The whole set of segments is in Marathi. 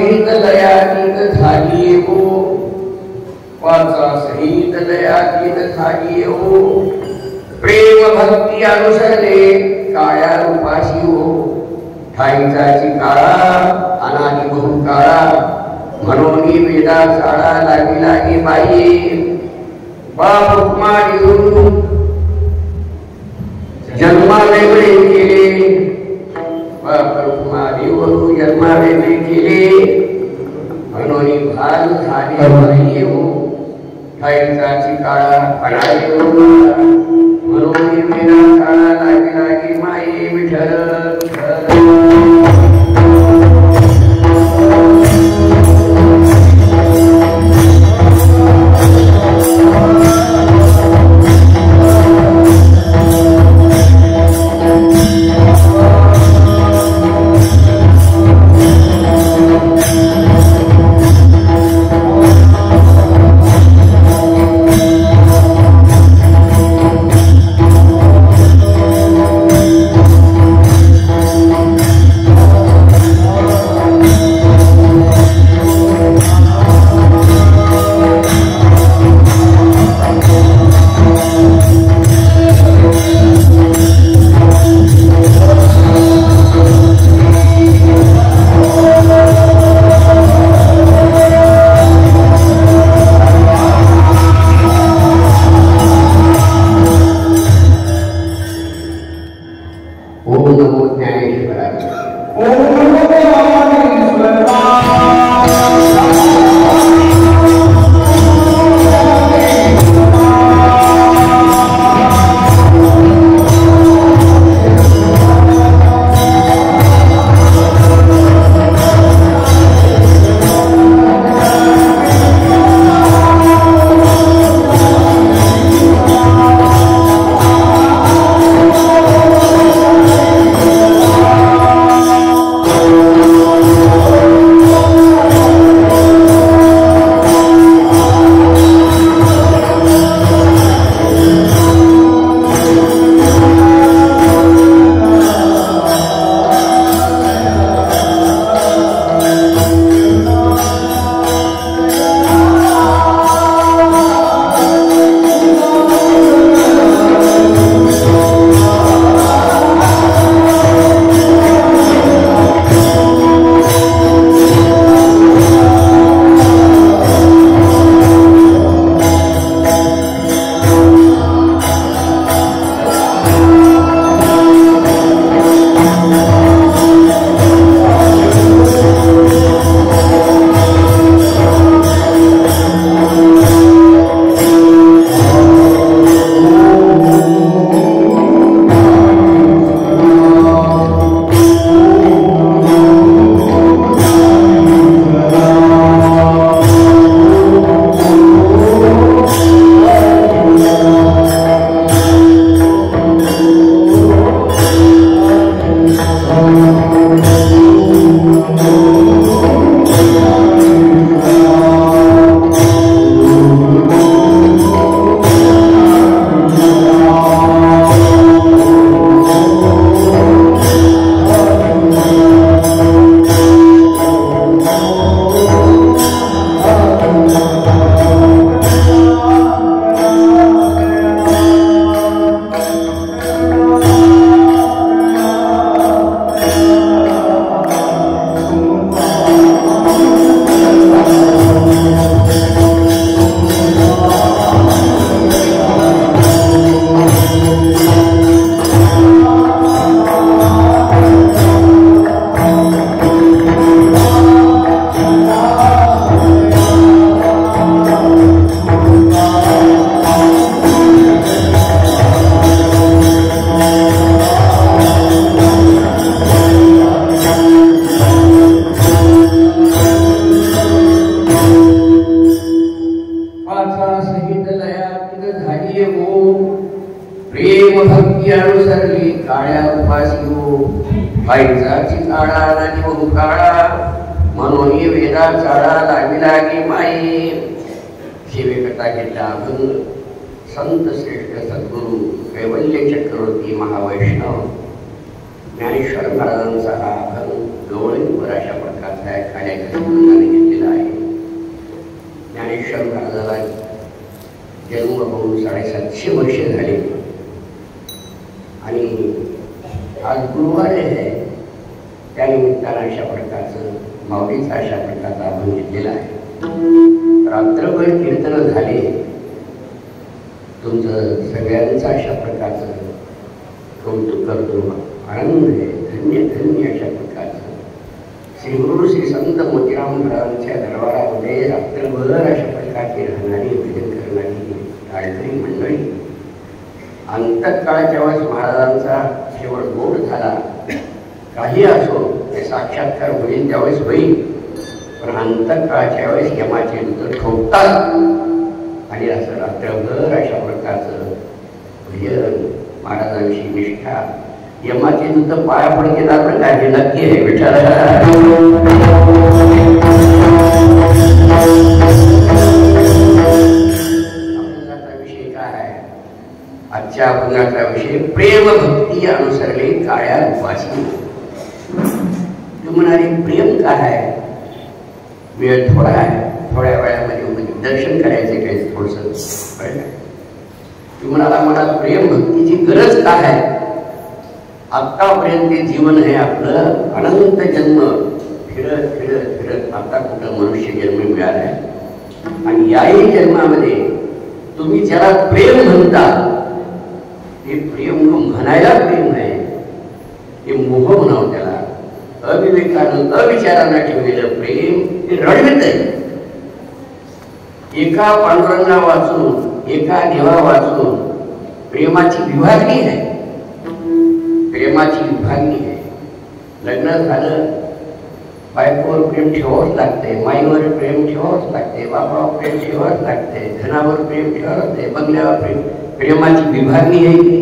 सहित लयातीत झाली हो, वाचा सहित लयातीत झाली हो, प्रेम भक्ती अनुसरले काळ्या रूपाशी हो, ठाईचाची काळा अनादी बहुकाळा, म्हणून वेदा चाळा लागी लागी बाई, बाप उपमा देऊन जन्मा वेगळे केले, बाप उपमा देऊन जन्मा वेगळे केले, म्हणून भान झाले बाई हो, ठाईचाची काळा अनादी बहुकाळा, म्हणून वेदा चाळा लागी लागी माई विठ्ठल संत श्रेष्ठ सद्गुरु कैवल्य चक्रवर्ती महावैष्णव ज्ञानेश्वर महाराजांचा हा अभंग गवळीवर अशा प्रकारचा प्रकारचा कार्यक्रमाने घेतलेला आहे. ज्ञानेश्वर महाराजाला जन्म होऊन 750 वर्ष झाले आणि आज गुरुवार आहे. त्यानिमित्तानं अशा प्रकारचं माऊलीचा अशा प्रकारचा अभंग घेतलेला आहे. रात्रभर कीर्तन झाले. तुमचं सगळ्यांचं अशा प्रकारचं कौतुक करतो. आनंद आहे. धन्य धन्य अशा प्रकारचं श्री गुरु श्री संत मोतीराम महाराजांच्या दरबारामध्ये रात्रभर अशा प्रकारची राहणारी भजन करणारी गायत्री मंडळी. अंतकाळाच्या वेळेस महाराजांचा शेवट गोड झाला. काही असो ते साक्षात्कार होईल त्यावेळेस होईल, पण अंतकाळाच्या वेळेस यमाचे दूत ठोकतात आणि असं रात्रभर अशा प्रकारचं भजन महाराजांची निष्ठा. यमाचे दूत पाया पडत येतात ना काय, हे नक्की आहे विठ्ठल. अभंगाचा विषय काय आहे? आजच्या अभंगाचा विषय प्रेम भक्ती अनुसरले काळ्या उपासनी. तू म्हणाले प्रेम काय आहे? वेळ थोडा आहे, थोड्या वेळामध्ये दर्शन करायचे काही थोडस. तू म्हणाला मला प्रेम भक्तीची गरज काय आहे? आतापर्यंत जीवन हे आपलं अनंत जन्म फिरत फिरत फिरत आता कुठं मनुष्य जन्म मिळालाय आणि याही जन्मामध्ये तुम्ही ज्याला प्रेम म्हणता ते प्रेम म्हणायला प्रेम आहे, ते मोह म्हणावं त्याला. अविवेकानं अविचारानं ठेवलेलं प्रेम ते रडवित आहे. एका पांडुरंगा वाचून एका देवा वाचून प्रेमाची विभागणी आहे. प्रेमाची विभागणी आहे. लग्न झालं, बायकोवर प्रेम ठेवावंच लागते, माईवर प्रेम ठेवावंच लागते, बापावर प्रेम ठेवावंच लागते, धनावर प्रेम ठेवावं लागते, बंगल्यावर प्रेम. प्रेमाची विभागणी आहे की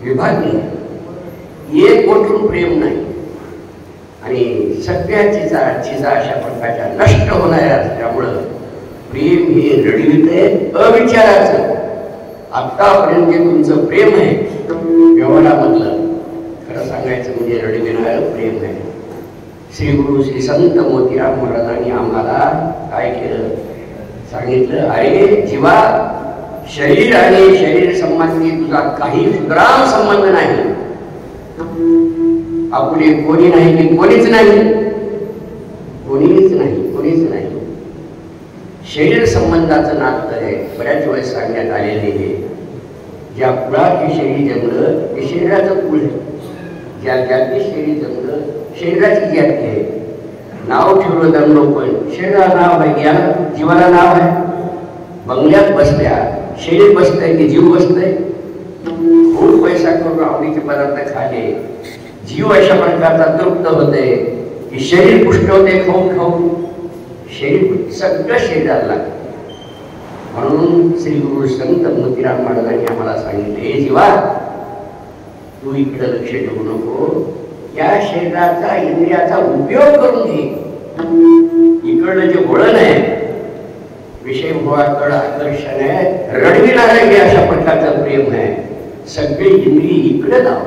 विभागणी आहे. एक गोष्ट प्रेम नाही आणि सगळ्या चिजा अशा प्रकारच्या नष्ट होणाऱ्या असल्यामुळं प्रेम हे रडवित आहे अविचाराचं. आतापर्यंत तुमचं प्रेम आहे व्यवहारामधलं, खरं सांगायचं म्हणजे रडविणारं प्रेम आहे. श्री गुरु श्री संत मोतीराम महाराजांनी आम्हाला काय केलं सांगितलं, अरे जीवा, शरीर आणि शरीर संबंधी तुझा काही ग्राम संबंध नाही. आपले कोणी नाही की कोणीच नाही, कोणीच नाही, कोणीच नाही. शरीर संबंधाचं नातं आहे. बऱ्याच वेळेस सांगण्यात आलेले आहे, ज्या कुळाचे शरीर जमलं ते शरीराचं कुळ आहे. ज्या जाती शरीर जमलं शरीराची जाती आहे. नाव ठेवलं दंडोपण, शरीराला नाव आहे, या जीवाला नाव आहे. बंगल्यात बसल्या शरीर बसतंय की जीव बसतंय? खूप पैसा करून आवडीचे पदार्थ खाले, जीव अशा प्रकारचा तृप्त होते की शरीर पुष्ट होते खाऊन खाऊन. शरीर सगळं शरीराला लागतं. म्हणून श्री गुरु संत मोतीराम महाराजांनी आम्हाला सांगितले, जीवा तू इकडे लक्ष ठेवू नको, या शरीराचा इंद्रियाचा उपयोग करून घे. इकडलं जे वळण आहे विषय भोगाकडं आकर्षण आहे, रडविणारं हे अशा प्रकारचं प्रेम आहे. सगळी इंद्रिय इकडे लाव.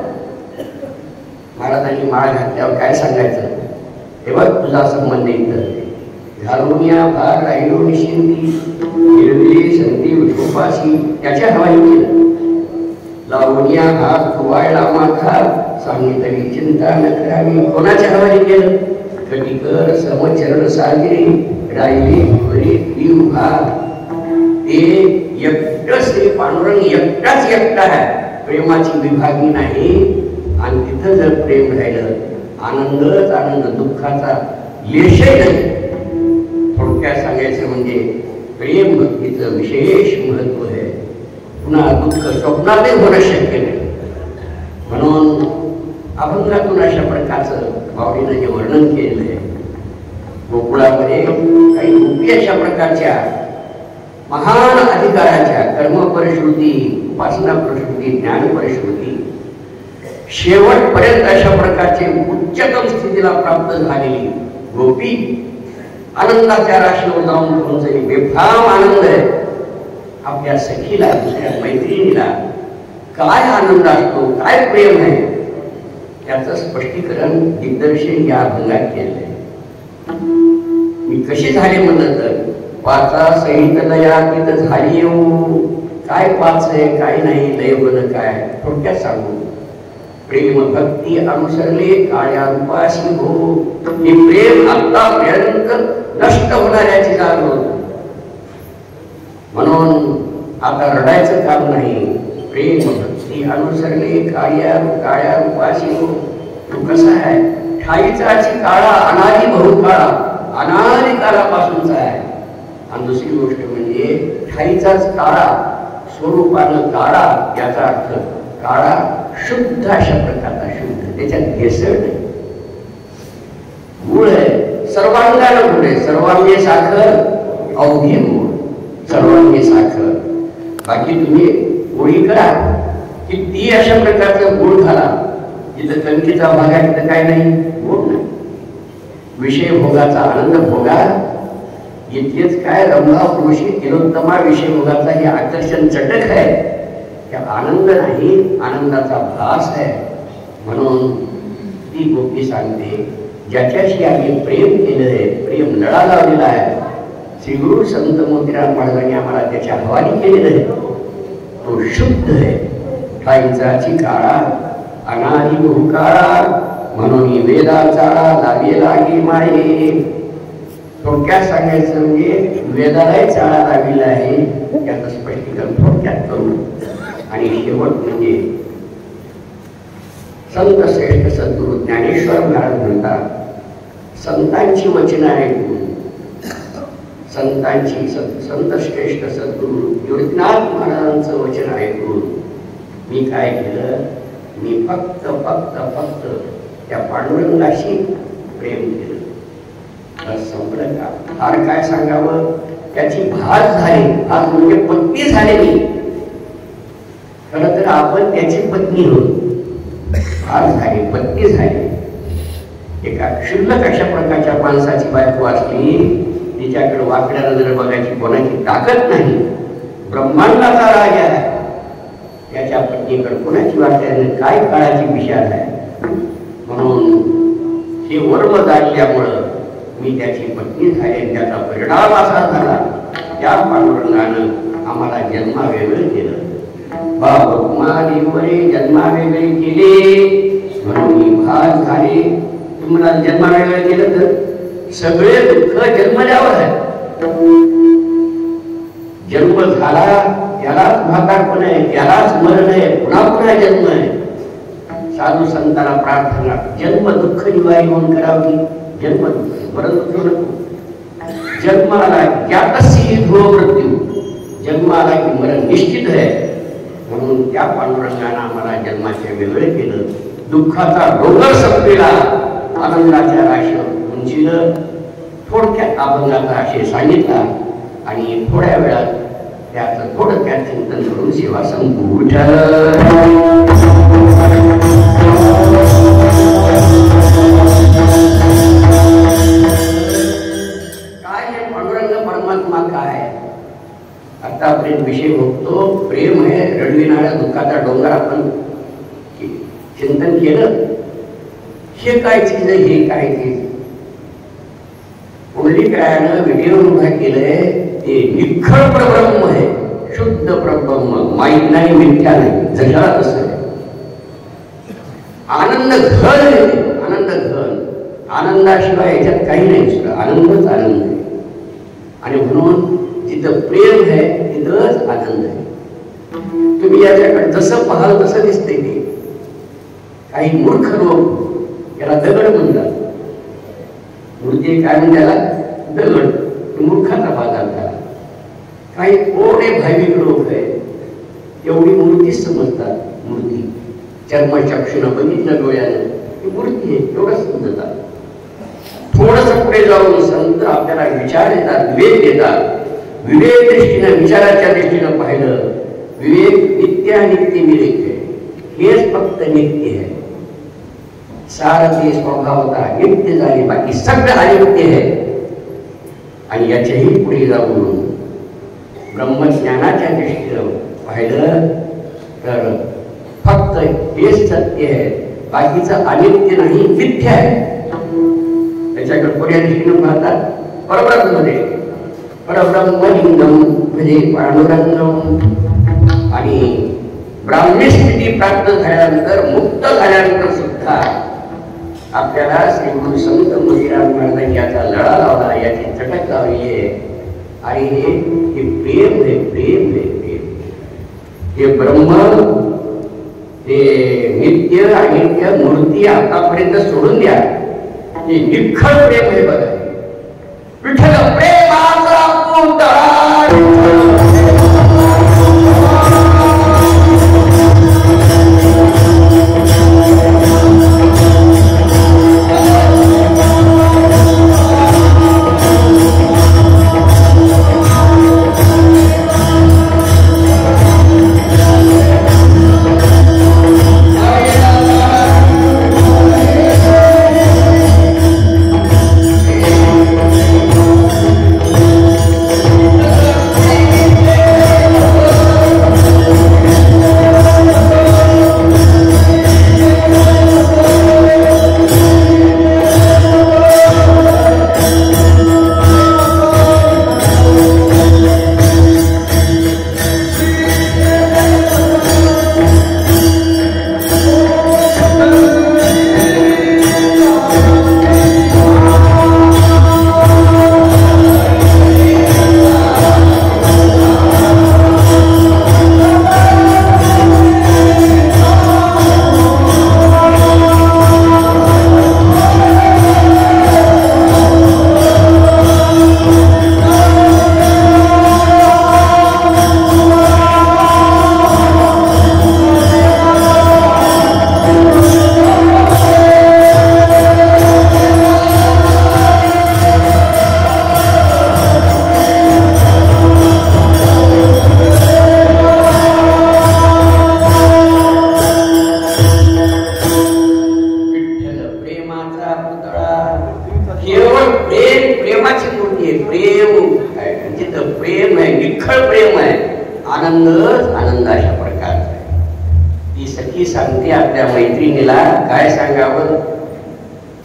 महाराजांनी माळ घातल्यावर काय सांगायचं, तेव्हा तुझा संबंध इथं घालून या भार राहिलो निशिंती हिरविली संधी विठोपाशी. त्याच्या हवाई केलं. लावून या भाग धुवायला माथा सांगितली चिंता न करावी. कोणाच्या हवाई केलं? कटिकर समचरण सागरी राहिली भरी जीव भाग. ते एकटं श्री पांडुरंग एकटाच एकटा आहे, प्रेमाची विभागणी नाही. आणि तिथं जर प्रेम राहिलं आनंदच आनंद, दुःखाचा लेशही नाही. थोडक्यात सांगायचं म्हणजे प्रेम भक्तीचं विशेष महत्व आहे. पुन्हा दुःख स्वप्नातही होणं शक्य नाही. म्हणून अभंगातून अशा प्रकारचं माऊलीनं जे वर्णन केलेलं आहे, गोकुळामध्ये काही गोपी अशा प्रकारच्या महान अधिकाराच्या कर्मपरिश्रुती, उपासना परिश्रुती, ज्ञान परिश्रुती, शेवटपर्यंत अशा प्रकारचे उच्चतम स्थितीला प्राप्त झालेली गोपी आनंदाच्या राशीवर जाऊन पोहोचली. बेफाम आनंद आहे. आपल्या सखीला, दुसऱ्या मैत्रिणीला काय आनंद असतो, काय प्रेम आहे, त्याचं स्पष्टीकरण दिग्दर्शन या अभंगात केलं आहे. मी कशी झाले म्हणलं तर पाचा सहित लया तिथं झाली येऊ. काय पाच आहे काय नाही लय बन काय थोडक्यात सांगू. प्रेम भक्ती अनुसरले काळ्या रूपाशी हो. हे प्रेम आतापर्यंत नष्ट होणाऱ्याची जाण होत. म्हणून आता रडायचं काम नाही. प्रेम भक्ती अनुसरले काळ्या रूपाशी हो. तो कसा आहे ठाईचाची काळा अनादी बहुकाळा अनादी काळापासूनचा आहे. आणि दुसरी गोष्ट म्हणजे ठाईचाच काळा स्वरूपानं काळा याचा अर्थ काळा शुद्ध अशा प्रकारचा शुद्ध त्याच्यात भेसळ नाही. गुळ आहे सर्वांगानं गुळ आहे. सर्वांगे साखर अवघी गुळ सर्वांगे साखर. बाकी तुम्ही गोळी करा किती अशा प्रकारचं गुळ घाला जिथं कणकीचा भाग आहे तिथं काय नाही गुळ नाही. विषय भोगाचा आनंद भोगा इतकेच काय रंभा पुरुषी तिलोत्तमा विषय भोगाचा हे आकर्षण चटक आहे. त्या आनंद नाही आनंदाचा भास आहे. म्हणून ती गोष्टी सांगते ज्याच्याशी आम्ही प्रेम केलं आहे प्रेम लढा लावलेला आहे. श्री गुरु संत मोतीराम महाराजांनी आम्हाला त्याच्या हवाली केलेलं आहे. तो शुद्ध आहे. ठाईचाची काळा अनादी बहुकाळा म्हणून वेदाचा लागे लागे माये. थोडक्यात सांगायचं म्हणजे वेदालाही चाळा लावलेला आहे. त्याचं स्पष्टीकरण थोडक्यात करू. आणि शेवट म्हणजे संत श्रेष्ठ सद्गुरु ज्ञानेश्वर महाराज म्हणतात संतांची वचनं ऐकून संत श्रेष्ठ सद्गुरु योगनाथ महाराजांचं वचन ऐकून मी काय केलं मी फक्त त्या पांडुरंगाशी प्रेम केलं. संपलं का? फार काय सांगावं. त्याची भास झाली. आज म्हणजे पत्नी झाले मी. खरं तर आपण त्याची पत्नी होतो. भास झाली पत्नी झाली. एका क्षुल्लक अशा प्रकारच्या माणसाची बायको असली तिच्याकडे वाकड्या नजर बघायची कोणाची ताकद नाही. ब्रह्मांडाचा राजा आहे याच्या पत्नीकडे कोणाची वाकड्या काय काळाची विचार आहे. म्हणून हे वर्म जाणल्यामुळं मी त्याची पत्नी झाली. त्याचा परिणाम असा झाला त्या पांडुरंगानं आम्हाला जन्मावेगळे केलं. बाबा जन्मावेगळे केले म्हणून मी भाग झाले. तुम्हाला जन्मावेगळे केलं तर सगळे दुःख जन्मल्यावर आहे. जन्म झाला यालाच म्हातारपण आहे यालाच मरण आहे पुन्हा पुन्हा जन्म आहे. साधू संतांना प्रार्थना जन्म दुःख निवारी म्हणून करावी. जन्म मरण दुःख नको. जन्माला ज्ञातसी ध्रुव मृत्यू. जन्माला की मरण निश्चित आहे. म्हणून त्या पांडुरंगानं आम्हाला जन्माचे वेगळे केलं. दुःखाचा डोंगर संपलेला आनंदाच्या राशीवर उंचीलं. थोडक्यात अभंगाचा आशय सांगितला आणि थोड्या वेळात त्याचं थोडक्यात चिंतन करून सेवा संपू. काय हे पांडुरंग परमात्मा काय आतापर्यंत विषय बघतो. प्रेम आहे रडविणाऱ्या दुःखाचा डोंगर आपण चिंतन केलं. हे काय चीज आहे हे काय चीज. पुंडलिकायानं व्हिडिओ उभा केलंय ते निखळ परब्रह्म आहे. शुद्ध परब्रह्म माईक नाही मिथ्या नाही जगाला तसं आहे. आनंद घन आहे. आनंद घन आनंदाशिवाय याच्यात काही नाही. सुद्धा आनंदच आनंद आहे. आणि म्हणून जिथं प्रेम आहे तिथंच आनंद आहे. तुम्ही याच्याकडे जसं पाहाल तसं दिसतंय ते. काही मूर्ख लोक याला दगड म्हणतात. मूर्ती काय म्हणतात दगड. मूर्खाचा बाजार झाला. काही कोणे भाविक लोक आहेत एवढी मूर्तीच समजतात. मूर्ती चर्मचक्षुनं बघितलं डोळ्यानं ही मूर्ती आहे एवढंच समजतात. थोडस पुढे जाऊन संत आपल्याला विचार देतात विवेक देतात. विवेक दृष्टीनं विचाराच्या दृष्टीनं पाहिलं विवेक नित्यानित्य विवेक आहे. हेच फक्त नित्य आहे. सारथी स्वभावता नित्य झाली बाकी सगळं अनित्य आहे. आणि याच्याही पुढे जाऊन ब्रह्मज्ञानाच्या दृष्टीनं पाहिलं तर फक्त हेच सत्य आहे बाकीचं अनित्य नाही मिथ्या आहे. त्याच्याकडे कोण्या दृष्टीनं पाहतात? परब्रह्ममध्ये परब्रह्मलिंगम म्हणजे पांडुरंगम. आणि ब्राह्मी स्थिती प्राप्त झाल्यानंतर मुक्त झाल्यानंतर सुद्धा आपल्याला श्री गुरु संत मोतीराम महाराजांनी याचा लढा लावला, याची चटक लावली आहे. आणि हे प्रेम आहे, प्रेम आहे, प्रेम. हे ब्रह्म, हे नित्य अनित्य मूर्ती आतापर्यंत सोडून द्या, हे निखळ प्रेम आहे. बघा, विठ्ठल प्रेमाचा पुतळा.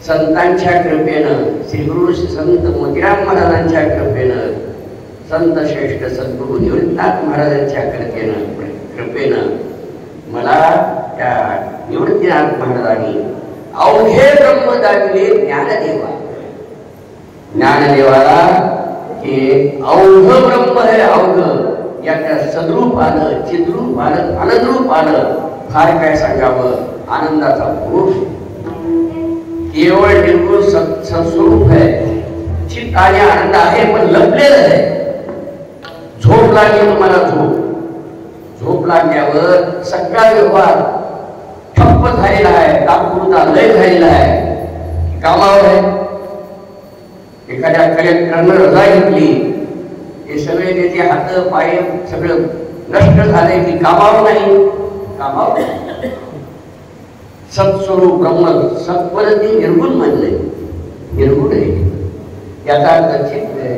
संतांच्या कृपेनं, श्री गुरु संत मोतीराम महाराजांच्या कृपेनं, संत श्रेष्ठ सद्गुरु निवृत्तीनाथ महाराजांच्या कृपेनं मला त्या निवृत्तीनाथ महाराजांनी अवघे ब्रह्म दाविले ज्ञानदेवा. ज्ञानदेवाला हे अवघ ब्रह्म आहे, अवघ. याच्या सद्रूप आलं, चिद्रूप आलं, आनंदरूप आलं. फार काय सांगावं, आनंदाचा पुरुष, केवळ निर्गुण सत्स्वरूप है. चित्त आणि आनंद आहे, पण लपलेलं आहे. झोप लागली तुम्हाला, झोप लागल्यावर सगळा व्यवहार ठप्प झालेला आहे, तात्पुरता लय झालेला आहे. कामावर आहे, एखाद्या कलेक्टरनं रजा घेतली, हे सगळे त्याचे हात पाय सगळं नष्ट झाले की कामावर नाही, कामावर. सत्स्वरूप ब्रह्म, सत्परती निर्गुण म्हणले, निर्गुण आहे. याचा अर्थ चित्त आहे,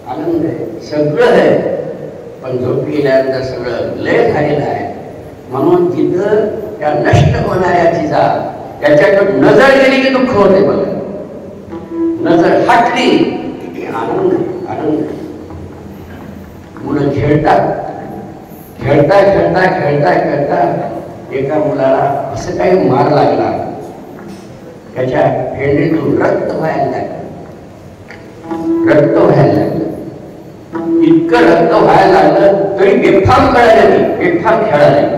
आनंद आहे, सगळं आहे. पण झोप गेल्यानंतर सगळं लय झालेलं आहे. म्हणून जिथं त्या नष्ट होणाऱ्या चिजा त्याच्याकडे नजर गेली की दुःख होते. बघा, नजर हटली की आनंद, आनंद. मुलं खेळतात, खेळता खेळता खेळता खेळता एका मुलाला असं काही मार लागला, त्याच्या फेंडीतून रक्त व्हायला लागलं, रक्त व्हायला लागलं. इतकं रक्त व्हायला लागलं तरी बेफाम कळायला नाही, बेफाम खेळायला.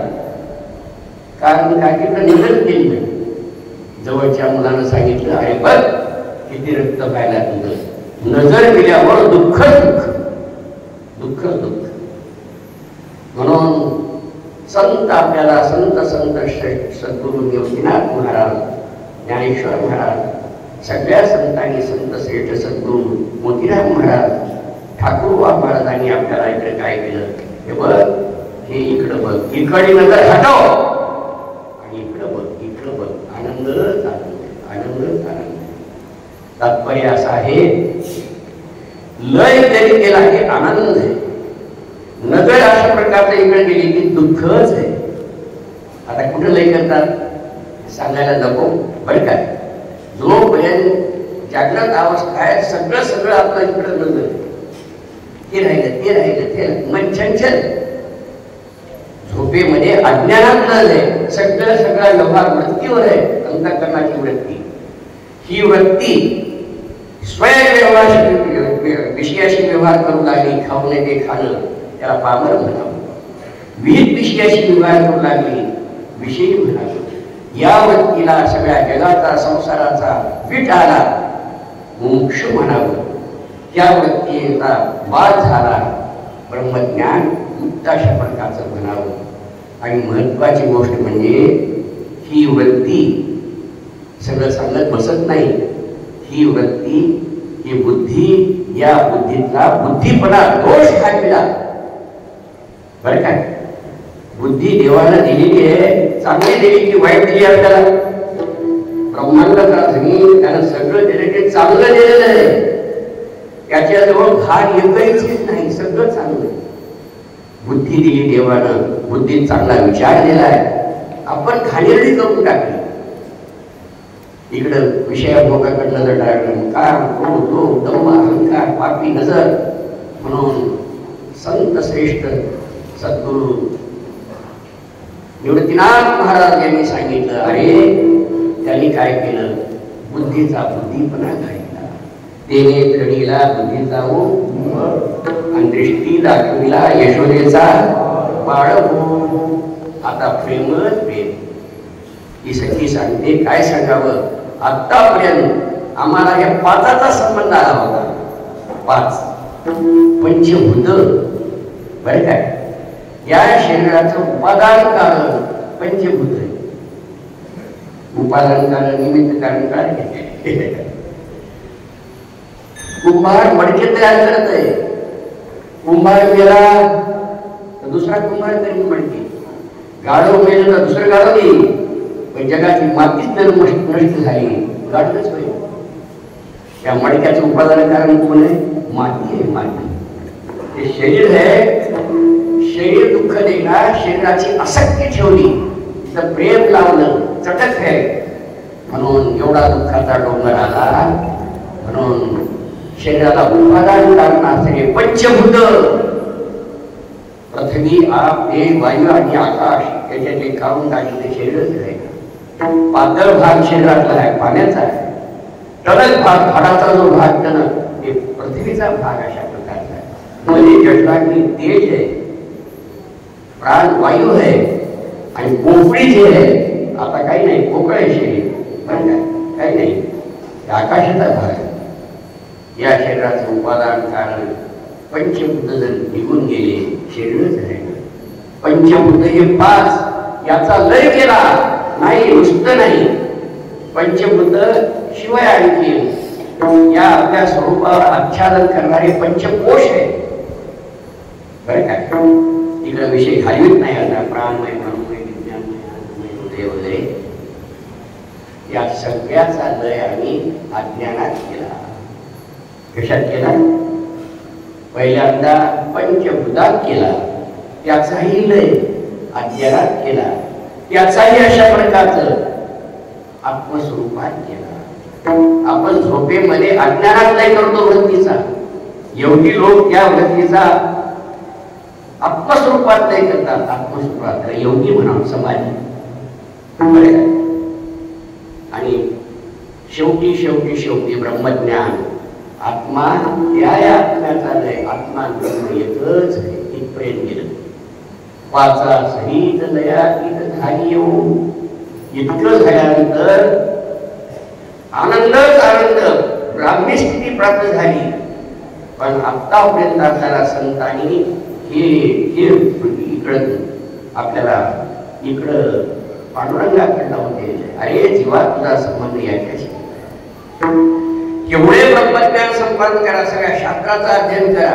कारण काकीकडे नजर केली नाही. जवळच्या मुलानं सांगितलं, अरे बघ किती रक्त व्हायला तुझं. नजर गेल्यावर दुःख दुःख दुःख दुःख. म्हणून संत आपल्याला संत संत श्रेष्ठ सद्गुरु निवृत्तीनाथ महाराज, ज्ञानेश्वर महाराज, सगळ्या संतांनी, संत श्रेष्ठ सद्गुरु मोतीराम महाराज, ठाकूरबा महाराजांनी आपल्याला इकडे काय केलं, हे बघ, हे इकडं बघ, इकडे नजर हटव आणि इकडं बघ, इकडं बघ. आनंदच आनंद, आनंदच आनंद. तात्पर्य असं आहे, लय जरी केला हे आनंद आहे. नजर अशा प्रकारचं इकडे गेली की दुःखच आहे. आता कुठं लय करतात सांगायला नको बरं काय. जोपर्यंत जागृत अवस्था आहे, सगळं सगळं आपलं इकडं नजर, ते राहिलं ते राहिलं ते मन चंचल, झोपेमध्ये अज्ञानात आहे, सगळं सगळा व्यवहार वृत्तीवर आहे, अंतःकरणाची वृत्ती. ही वृत्ती स्वयं व्यवहार विषयाशी व्यवहार करू लागली, खाऊ नये ते खाणं, त्याला पामर म्हणावं. विहित विषयाशी व्यवहार करू लागली, विषयी म्हणावं. या वृत्तीला सगळ्या जगाचा संसाराचा वीट आला, मोक्ष म्हणावं. त्या वृत्तीचा बाद झाला, ब्रह्मज्ञान मुक्त अशा प्रकारचं म्हणावं. आणि महत्वाची गोष्ट म्हणजे ही वृत्ती सगळं सांगत बसत नाही. ही वृत्ती, ही बुद्धी, या बुद्धीतला बुद्धिपणा दोष घातला बरं काय. बुद्धी देवाला दिलेली आहे, चांगली दिली की वाईट दिली आपल्याला. ब्रह्मांडाचा जमीन त्यानं सगळं दिलं, ते चांगलं दिलेलं आहे, त्याच्याजवळ घाण एकच नाही, सगळं चांगलं. बुद्धी दिली देवानं, बुद्धीत चांगला विचार दिलाय, आपण घाणेरडी करून टाकली. इकडं विषयाभोगाकडे नजर टाकलं, काम क्रोध लोभ दंभ अहंकार पापी नजर. म्हणून संत श्रेष्ठ सद्गुरु निवृत्तीनाथ महाराज यांनी सांगितलं, अरे त्यांनी काय केलं, बुद्धीचा बुद्धीपणा घातला, तेने कणीला बुद्धीचा आणि दृष्टी दाखविला यशोदेचा बाळ. आता प्रेमच प्रेम. ही सखी सांगते, काय सांगावं, आतापर्यंत आम्हाला या पाचाचा संबंध आला होता. पाच पंचभूत बरं काय, या शरीराचं उपादान कारण पंचभूत आहे. उपादान कारण निमित्त कारण काय, कुंभार मडके तयार करत आहे. कुंभार मेला तर दुसरा कुंभार तरी मडके, गाढव मेलं तर दुसरं गाढव येईल. पण जगाची मातीच जर नष्ट झाली, गाढवच होईल. त्या मडक्याचं उपादान कारण कोण आहे, माती आहे. माती हे शरीर आहे, शरीर दुःख देणार, शरीराची आसक्ती ठेवली तर प्रेम लावलं चटक आहे. म्हणून एवढा दुःखाचा डोंगर आला. म्हणून शरीराला उपादान कारण असलेले पंचभूत, पृथ्वी आप तेज वायू आणि आकाश, याच्यात एक काढून टाकलेले शरीरच आहे. पातळ भाग शरीरातला आहे, पाण्याचा आहे. टणक भाग, हाडाचा जो भाग टणक, ते पृथ्वीचा भाग अशा प्रकारचा आहे. मध्ये जठराग्नी तेज आहे, प्राण वायू आहे, आणि पोकळी जे आहे, आता काही नाही, पोकळ आहे शरीर, पण काही नाही, आकाशाचा भाग आहे. या शरीराचं उपादान कारण पंचभूत जर निघून गेले, शरीरच आहे. पंचभूत हे पाच, याचा लय केला नाही, नुसतं नाही, पंचभूत शिवाय आणखी या आपल्या स्वरूपावर आच्छादन करणारे पंचकोश आहे बरं काय. इकडे विषय घालवीत नाही. आता प्राणमय, मनोमय, विज्ञानमय, हृदय वगैरे या सगळ्याचा लय आम्ही अज्ञानात केला. कशात केला, पहिल्यांदा पंचभूतात केला, त्याचाही लय अज्ञानात केला, त्याचाही अशा प्रकारचं आत्मस्वरूपात केला. आपण झोपेमध्ये अज्ञानात लय करतो वृत्तीचा, एवढी लोक त्या वृत्तीचा आत्मस्वरूपात लय करतात. आत्मस्वरूपात योगी म्हणा, समाधी. आणि शेवटी शेवटी शेवटी ब्रह्मज्ञान, आत्मा, त्या आत्म्याचा लय, आत्मा एकच आहे. इथपर्यंत गेलं. वाचा सहित लयातीत झाली येऊ. इतकं झाल्यानंतर आनंदच आनंद, ब्राह्मी स्थिती प्राप्त झाली. पण आतापर्यंत आपल्याला संतांनी हे इकडं आपल्याला इकडं पांडुरंगाकडे लावून दिलेलं आहे. अरे जीवा, तुझा संबंध याच्याशी. केवढे ब्रह्मज्ञान संपादन करा, सगळ्या शास्त्राचा अध्ययन करा,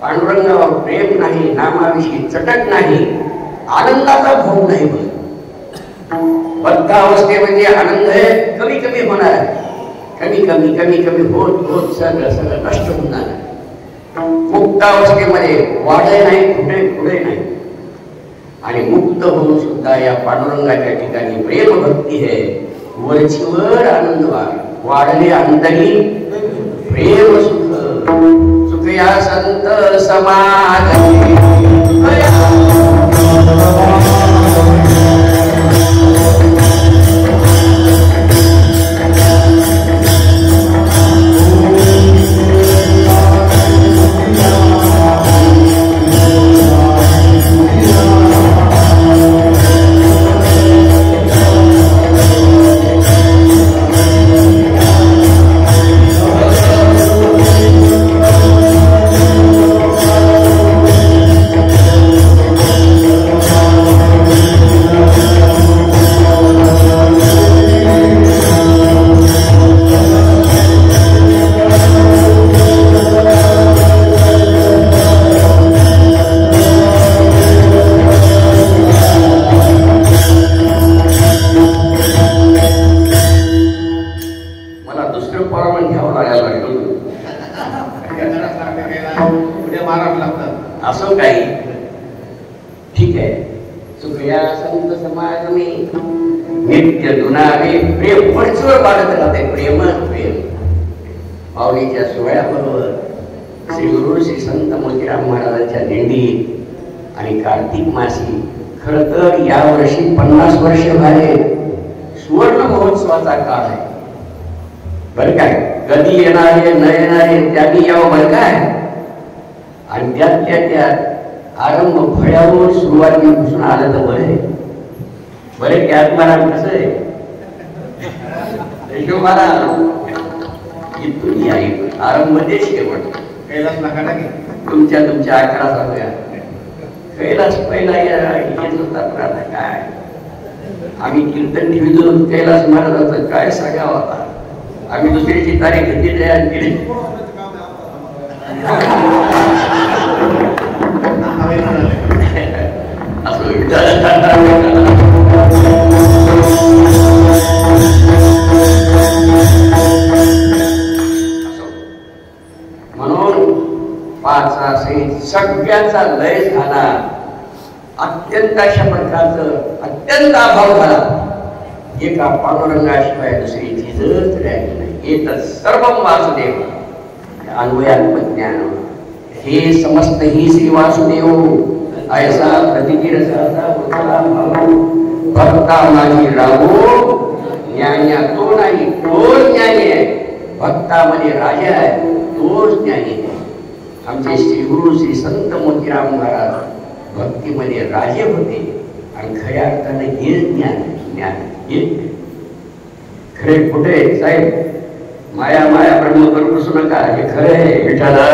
पांडुरंगावर प्रेम नाही, नामाविषयी चटक नाही, आनंदाचा भोग नाही. बद्ध अवस्थेमध्ये आनंद आहे, कमी कमी होणार आहे, कमी कमी कमी कमी होत होत सगळं सगळं नष्ट होणार आहे. मुक्त अवस्थेमध्ये वाढे नाही, कुठे पुढे नाही. आणि मुक्त होऊन सुद्धा या पांडुरंगाच्या ठिकाणी प्रेम भक्ती आहे. वरचीवर आनंद व्हावा, वाढले अंतरी प्रेम सुख सुख या संत समागमे असो काही ठीक आहे. सुखया संत समागमे नित्य दुनावे प्रेम वरचवर वाढत राहते. प्रेम प्रेम माऊलीच्या सोहळ्याबरोबर श्री गुरु श्री संत मोतीराम महाराजांच्या दिंडी आणि कार्तिक मासी. खर तर या वर्षी 50 वर्ष झाले. सुवर्ण महोत्सवाचा काळ आहे बरं काय. कधी येणारे न येणारे त्यांनी यावं बरं काय. आणि त्यात आरंभ फळ्यावर सुरुवातीपासून आलं तर बरे बरे. त्यात मला कसं आहे इथून या आरंभ ते शेवट कैलास नका की तुमच्या 11 सांगूया. कैलास पहिला येत होता पण आता काय आम्ही कीर्तन ठेवतो. कैलास महाराजांचं काय सांगावं आता. आम्ही दुसरीची तारीख घेतली तयार केली. म्हणून 5 असे सगळ्याचा लय झाला. अत्यंत अशा प्रकारचं अत्यंत अभाव झाला. एका पांडुरंगाशिवाय दुसरी चीजच राहिली नाही. एकच सर्व वासुदेव अन्वयात्मज्ञान हे समस्त ही श्री वासुदेव ऐसा प्रतिकी रसाचा भक्ता माझी राहो न्याय तो नाही तोच न्याय आहे. भक्तामध्ये राजा आहे तोच ज्ञानी आहे. आमचे श्री गुरु श्री संत मोतीराम महाराज भक्तीमध्ये राजे होते आणि खऱ्या अर्थाने हे ज्ञान ज्ञान खरे कुठे साहेब. माया माया ब्रह्म करू बसू नका. हे खरे आहे विठ्ठला.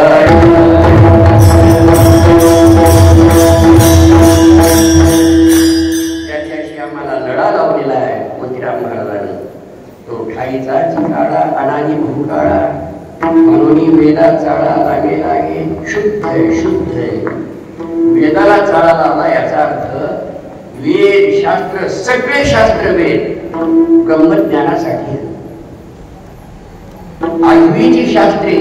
त्याच्याशी आम्हाला लढा लावलेला आहे मोतीराम महाराजांनी. तो ठाईचा चिकाळा अनादी भूकाळा म्हणून वेदा चाळा लागे लागे शुद्ध आहे शुद्ध आहे. वेदाला चाळा लावला याचा अर्थ वेद शास्त्र सगळे शास्त्र वेद ब्रह्मज्ञानासाठी. आठवीची शास्त्रे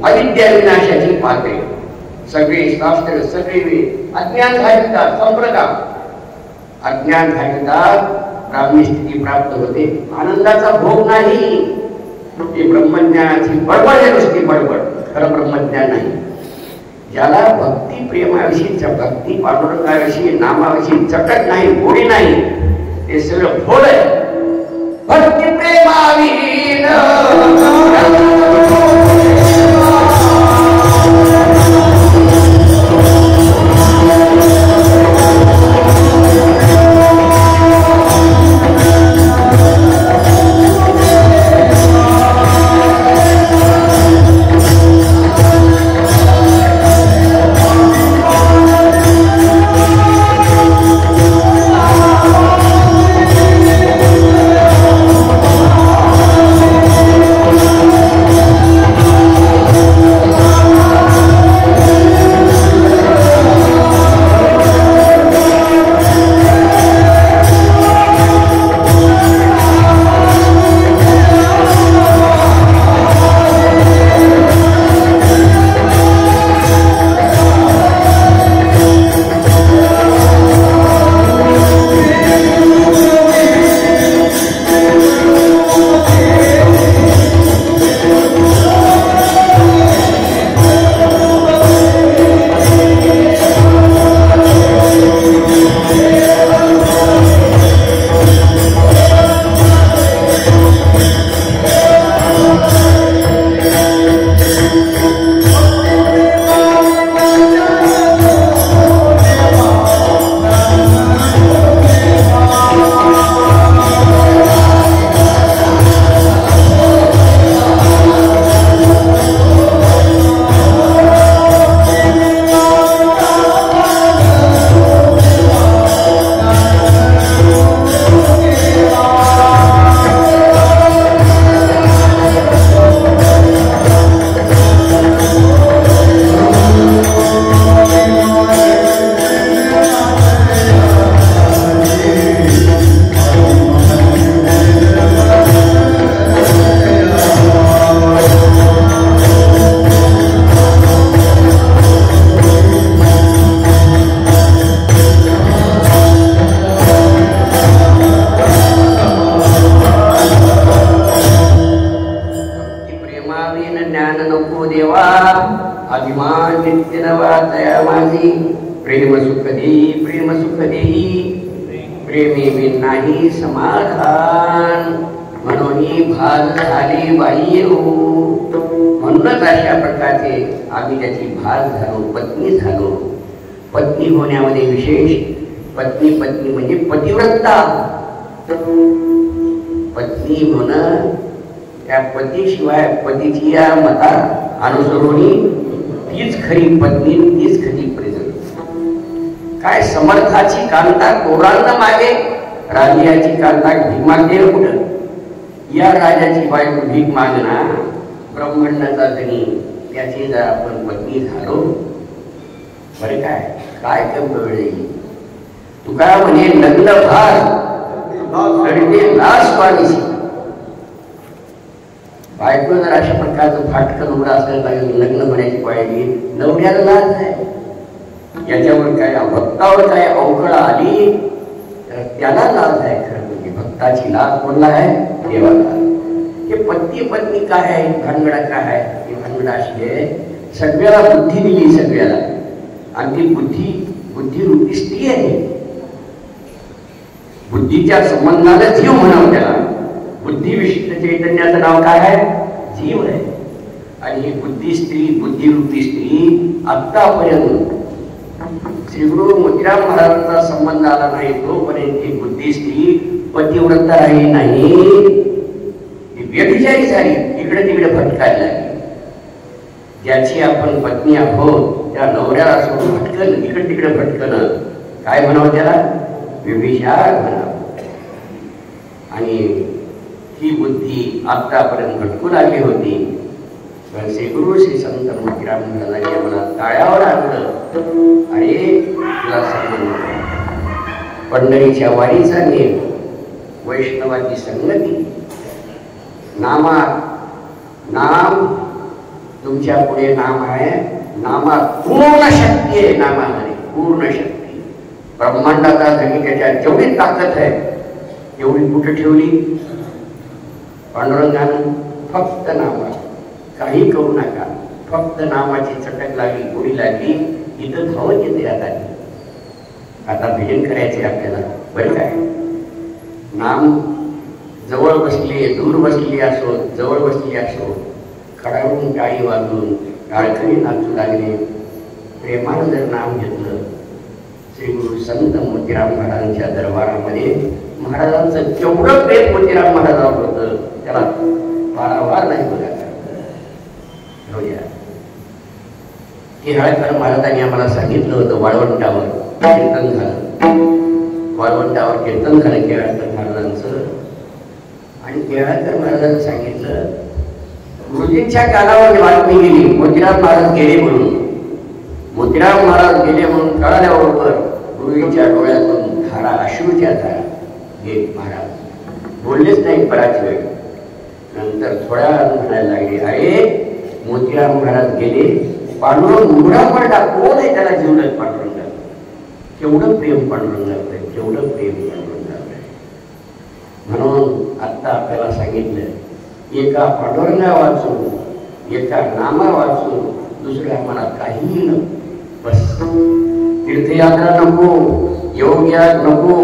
अविद्या विनाशाची पात्रे. सगळे शास्त्र सगळे वेद अज्ञान घालतात संप्रदाय. अज्ञान घालतात ब्राह्मी स्थिती प्राप्त होते. आनंदाचा भोग नाही. ते ब्रह्मज्ञानाची बडबड आहे नुसती बडबड. खरं ब्रह्मज्ञान नाही. ज्याला भक्ती प्रेमाविषयीच्या भक्ती पांडुरंगाविषयी नामाविषयी चटक नाही गोडी नाही ते सगळं फोड आहे. भक्ती प्रेमाविहीन अभिमान नित्य नवा तया माझी, प्रेम सुख देई प्रेम सुख देई, प्रेमी बिन नाही समाधान, म्हणून भाल झाली बाई हो. म्हणूनच अशा प्रकारचे आम्ही त्याची भाल झालो, पत्नी झालो. पत्नी होण्यामध्ये विशेष पत्नी म्हणजे पतिव्रता. पत्नी होणं त्या पतीशिवाय पतीची या मता अनुसरुणी तीच खरी पत्नी, तीच खरी प्रेम. काय समर्थाची कांता कोरांना मागे, राजाची कांता भीक मागते कुठं. या राजाची बायको भीक मागना ब्रह्मांडाचा धनी, त्याची जर आपण पत्नी झालो बरे काय कम वेळ. तुका म्हणे लग्न भार घडते लास पाणीशी. बायको जर अशा प्रकारचं फाटकन उघडा असेल लग्न होण्याची पाहिजे, नवऱ्याला लाज आहे. याच्यावर काय भक्तावर काय अवकळा आली तर त्याला लाज आहे. खरं म्हणजे भक्ताची लाज कोणला आहे? देवाला. हे पत्नी काय आहे, भानगडा काय आहे? ही भानगडा अशी आहे, सगळ्याला बुद्धी दिली सगळ्याला, आणि ती बुद्धी रूपी स्त्री आहे. बुद्धीच्या संबंधाला जीव म्हणावं त्याला. बुद्धी विशिष्ट चैतन्याचं नाव काय आहे? जीव आहे. आणि ही बुद्धिरूपी स्त्री आतापर्यंत श्री गुरु मोतीराम महाराजांचा संबंध आला नाही तोपर्यंत ही बुद्धी स्त्री पतिव्रता राहिली नाही, ती व्यभिचारी झाली, इकडे तिकडे भटकायला लागली. ज्याची आपण पत्नी आहोत त्या नवऱ्याला सोडून भटकन, इकडे तिकडे भटकन, काय म्हणावं त्याला? व्यभिचार म्हणावं. आणि ही बुद्धी आतापर्यंत भटकू लागली होती. पण श्री गुरु श्री संत मोतीराम महाराजांनी आम्हाला ताळ्यावर आणलं. अरे तुला सांगून पंढरीच्या वारीचा नेम, वैष्णवाची संगती, नाम तुमच्या पुढे नाम आहे. नामात पूर्ण शक्ती आहे. नामामध्ये पूर्ण शक्ती. ब्रह्मांडाचा धनी त्याच्या जेवढी ताकद आहे तेवढी कुठे ठेवली? पांडुरंगानं. फक्त नामात काही करू नका, फक्त नामाची चटक लागली, गोडी लागली, इथं धावत येते. आता भजन करायचे आपल्याला. बरं काय, नाम जवळ बसले दूर बसली असो, जवळ बसली असो, खडावून टाळी वाजून टाळकरी नाचू लागले, प्रेमानं जर नाम घेतलं. श्री गुरु संत मोतीराम महाराजांच्या दरबारामध्ये महाराजांचं जेवढं प्रेम मोतीराम महाराजांवर होतं त्याला वारंवार नाही बघा. केळकर महाराजांनी आम्हाला सांगितलं होतं, वाळवंटावर कीर्तन झालं. वाळवंटावर कीर्तन झालं केळकर महाराजांचं. आणि केळकर महाराजांनी सांगितलं, गुरुजींच्या कानावर बातमी गेली, मोतीराम महाराज गेले म्हणून. मोतीराम महाराज गेले म्हणून कळाल्याबरोबर गुरुजींच्या डोळ्यातून धारा, अश्रूच्या धारा गेले. महाराज बोललेच नाही बराच वेळ. नंतर थोड्या वेळात म्हणायला लागले, अरे मोतीराम महाराज गेले, पांडुरंग मुघडा पडला, कोण आहे त्याला जीवनात? पांडुरंगाला. केवढं प्रेम पांडुरंगावर आहे, केवढं प्रेम पांडुरंगावर आहे. म्हणून आता आपल्याला सांगितलं, एका पांडुरंगा वाचून, एका नामा वाचून दुसऱ्या आम्हाला काहीही नको. बस तीर्थयात्रा नको, योगयाग नको,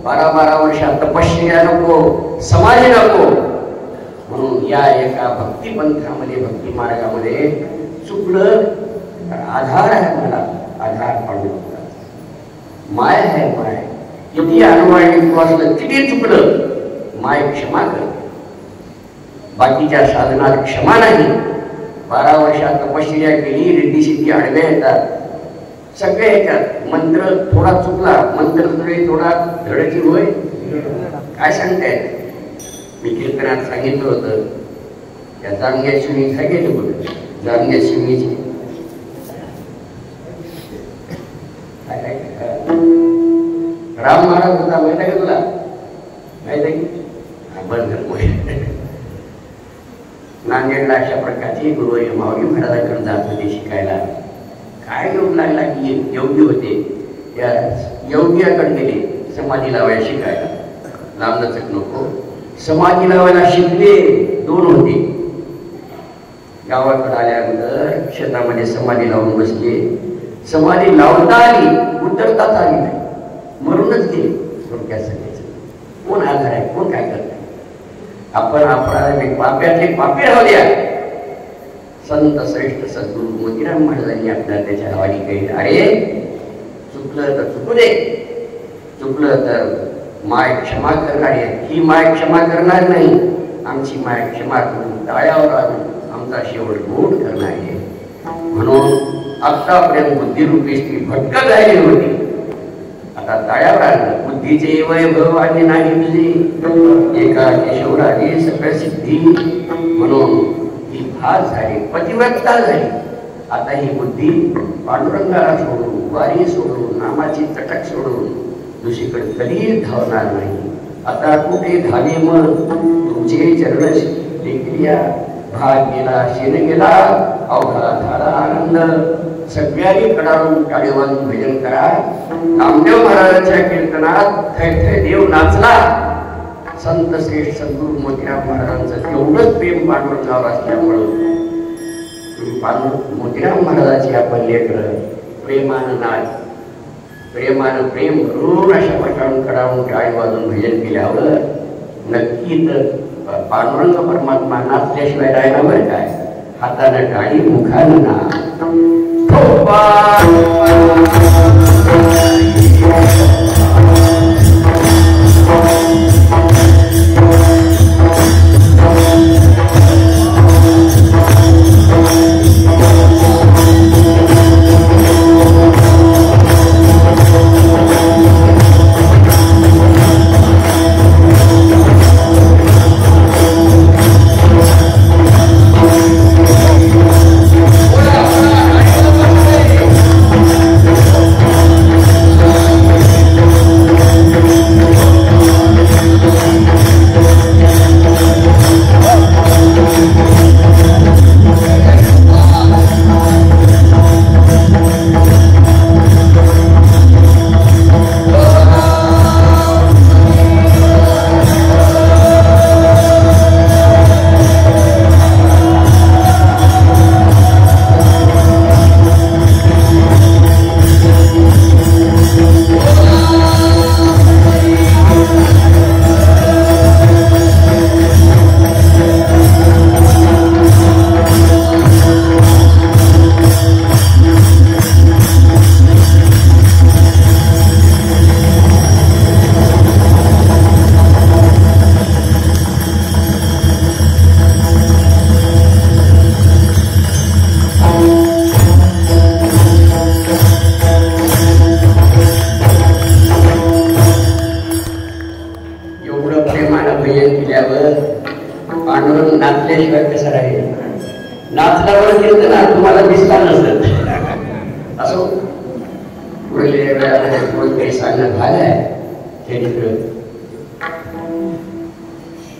12-12 वर्षात तपश्चर्या नको, समाधी नको. म्हणून या एका भक्तिपंथामध्ये, भक्ती मार्गामध्ये चुकलं तर आधार आहे मला, आधार पांडुरंगा. माय आहे माय. किती अनवाळी असलं, किती चुकलं, माय क्षमा कर. बाकीच्या साधनात क्षमा नाही. 12 वर्षात तपश्चर्या केली, रिद्धी सिद्धी आडव्या येतात, सगळे येतात. मंत्र थोडा चुकला, मंत्र थोडा धडकी होय, काय सांगतायत? मी कीर्तनात सांगितलं होतं, त्या जांग्या शिवणी काय गेले बघ, जांग्या शिवणीची राम महाराज होता, माहित आहे का तुला? माहित आहे की बंद. नांदेडला अशा प्रकारची गुरु माऊली महाराजांकडे जात होते शिकायला. काय योग लागला की योगी होते, त्या योग्याकडे गेले समाधी लावायला शिकायला. लांबच नको, समाधी लावायला शिकले. 2 होते. गावाकडे आल्यानंतर शेतामध्ये समाधी लावून बसले. समाधी लावता आली, उतरताच आली नाही, मरूनच गेली. थोडक्यात सांगायचं, कोण आधार आहे, कोण काय करत आहे? आपण अपराधाने पाप्यातले पापी राहू द्या. संत श्रेष्ठ सद्गुरू मोतीराम महाराजांनी आपल्याला त्याच्या हवाली केली. अरे चुकलं तर चुकू दे, चुकलं तर माय क्षमा करणार आहे. ही माय क्षमा करणार नाही, आमची माय क्षमा करून टाळ्यावर आणून आमचा शेवट गोड करणार आहे. म्हणून आतापर्यंत बुद्धिरूपी स्त्री भटकत राहिली होती, आता टाळ्यावर आणलं. बुद्धीचे वैभव आणि नाही तुझे, एका केशवराजे सगळ्या सिद्धी. म्हणून ही भास झाली, पतिव्रता झाली. आता ही बुद्धी पांडुरंगाला सोडून, वारी सोडून, नामाची चटक सोडून दुसरीकडे कधीच धावणार नाही. आता कुठे धावे मग तुमचे चरण टेकल्या. भाग गेला, शेण गेला, अवघा झाला आनंद. सगळ्यांनी कडाळून टाळी वाजून भजन करा. नामदेव महाराजांच्या कीर्तनात थै थै देव नाचला. संत श्रेष्ठ सद्गुरू मोतीराम महाराजांचं तेवढंच प्रेम पांडुरंगावर असल्यामुळं मोतीराम महाराजाची आपण लेकरं प्रेमानं नाच, प्रेमानं प्रेम करून अशा प्रकारे कडावून टाळी वाजून भजन केल्यावर नक्की तर पांडुरंग परमात्मा नाचल्याशिवाय राहिला बरं काय. हातानं टाळी, मुखानं नाच.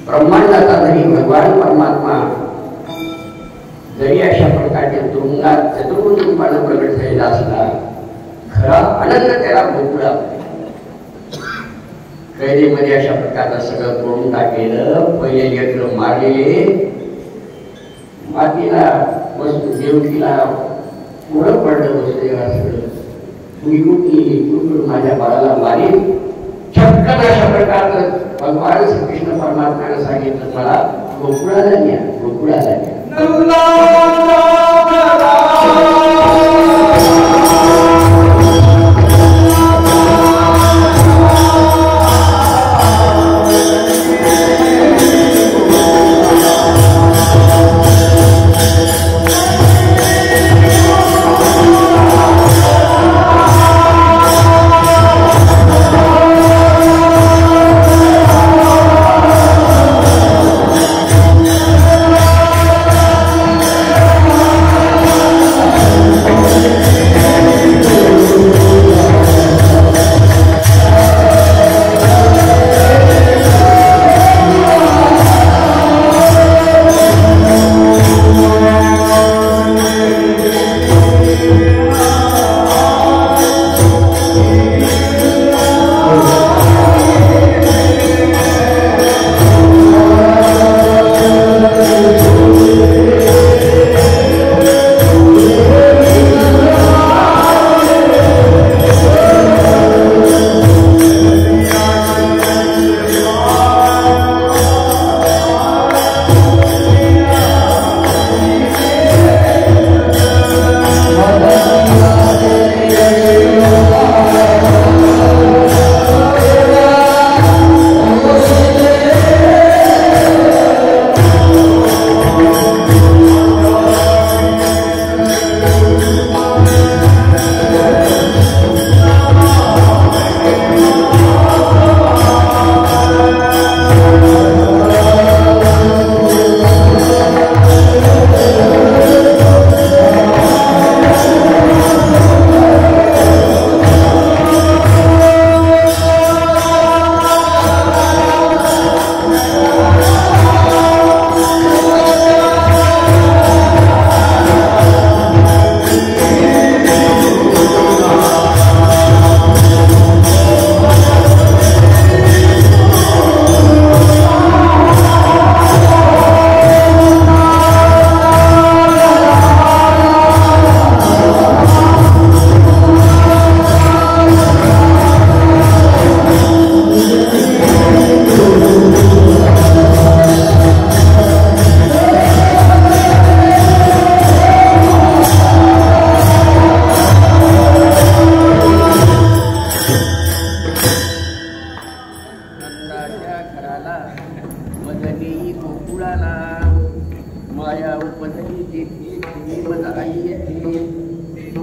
ब्रह्मांडाचा जरी भगवान परमात्मा जरी अशा प्रकारचे तुरुंगात चतुर्भुज रूपानं प्रगट झालेला असला, खरा आनंद त्याला भोगला. कैदेमध्ये अशा प्रकारचं सगळं तोडून टाकलेलं, पहिले लेकरं मारलेले, मातीला वस्तू देवकीला पुढं पडलं वसुदेवा सगळं. माझ्या बाळाला मारीन. छक्कन अशा प्रकारचं भगवान श्रीकृष्ण परमात्म्याने सांगितलं, मला गोकुळाला न्या, गोकुळाला न्या.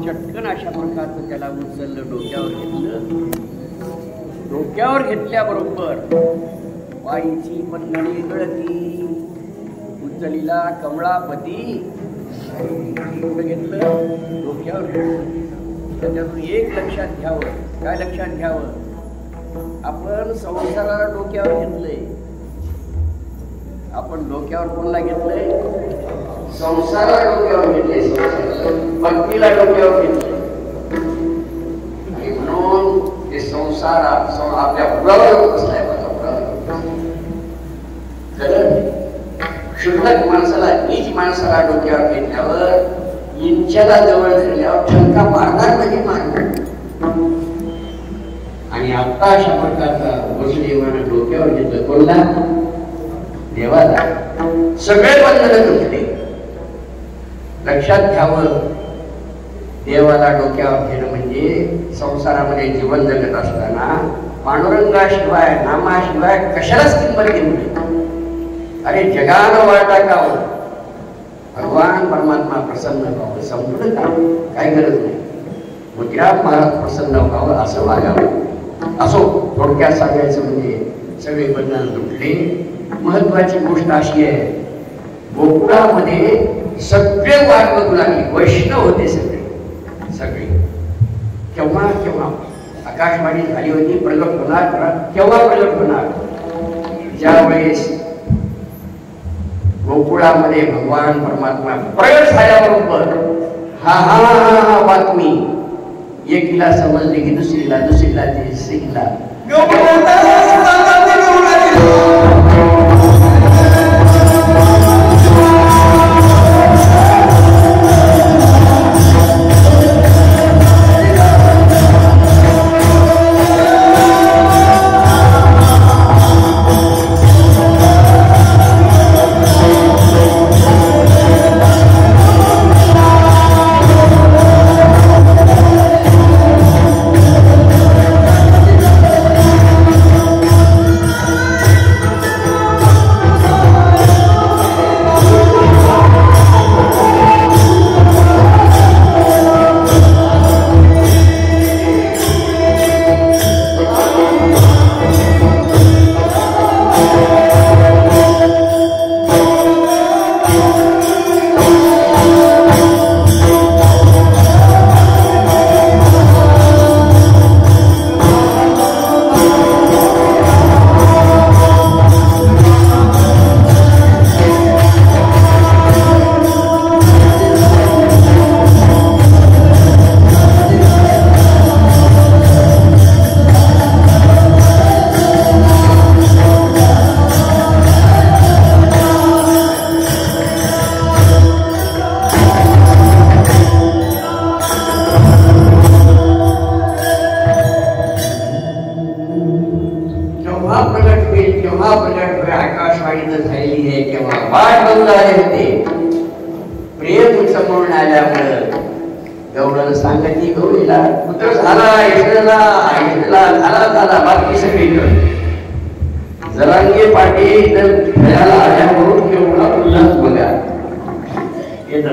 चटकन अशा प्रकारचं त्याला उचललं, डोक्यावर घेतलं. डोक्यावर घेतल्याबरोबर वाईची बंधनी गळती, उचलीला कमळापती घेतलं, डोक्यावर घेतलं. त्याच्यातून एक लक्षात घ्यावं. काय लक्षात घ्यावं? आपण संसाराला डोक्यावर घेतलंय. आपण डोक्यावर कोणाला घेतलंय? संसाराला डोक्यावर घेतलंय. भक्तीला डोक्यावर घेतलंय. म्हणून ते संसार आपल्या पुरावर बसलाय. शुद्धक माणसाला, नीच माणसाला डोक्यावर घेतल्यावर, इंच्याला जवळ धरल्यावर ठणका मारणार म्हणजे मारणार. आणि आता अशा प्रकारचा वसुदेवानं डोक्यावर घेतलं. कोणला? देवाला. सगळे बंधन तुटले. लक्षात घ्यावं, देवाला डोक्यावर घेणं म्हणजे संसारामध्ये जीवन जगत असताना पांडुरंगाशिवाय, नामाशिवाय कशालाच किंमत घेऊ. अरे जगानं वाट टाकावं, भगवान परमात्मा प्रसन्न व्हावं, संपूर्ण काय गरज नाही. गुजरात महाराज प्रसन्न व्हावं असं वागावं. असो, थोडक्यात सांगायचं म्हणजे सगळे बंधन तुटले. महत्वाची गोष्ट अशी आहे, गोकुळामध्ये सगळे वाट बघू लागले. वैष्णव होते सगळे. केव्हा केव्हा आकाशवाणी झाली होती, प्रगट होणार. केव्हा प्रगट होणार? ज्यावेळेस गोकुळामध्ये भगवान परमात्मा प्रगट झाल्याबरोबर हा हा हा बातमी एकीला समजली की दुसरीला, दुसरीला तिसरीला.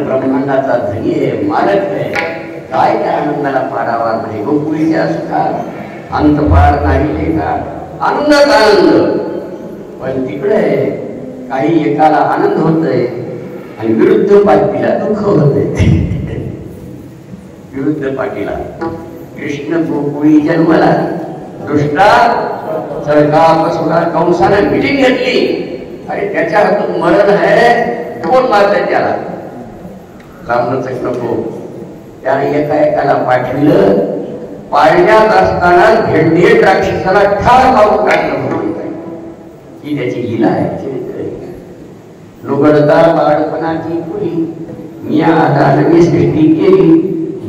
ब्रह्मांडाचा धनी आहे, मालक आहे. काय त्या आनंदाला पारावार नाही. गोकुळीच्या सुखात अंत पार नाही का? आनंदात आनंद. पण तिकडे काही एकाला आनंद होतोय आणि विरुद्ध पाठीला दुःख होतंय. विरुद्ध पाठीला कृष्ण गोकुळी जन्मला, दुष्टा कंसानं मिटिंग घेतली. अरे त्याच्या हातून मरण आहे, कोण मारतंय त्याला? रामनच नको. त्याने एका पाठविलं. पाळण्यात असताना भेंडे राक्षसाला ठार मारून काढलं म्हणून ही त्याची लीला आहे. लुगडता बाळपणाची फुली, मी आता नवी सृष्टी केली.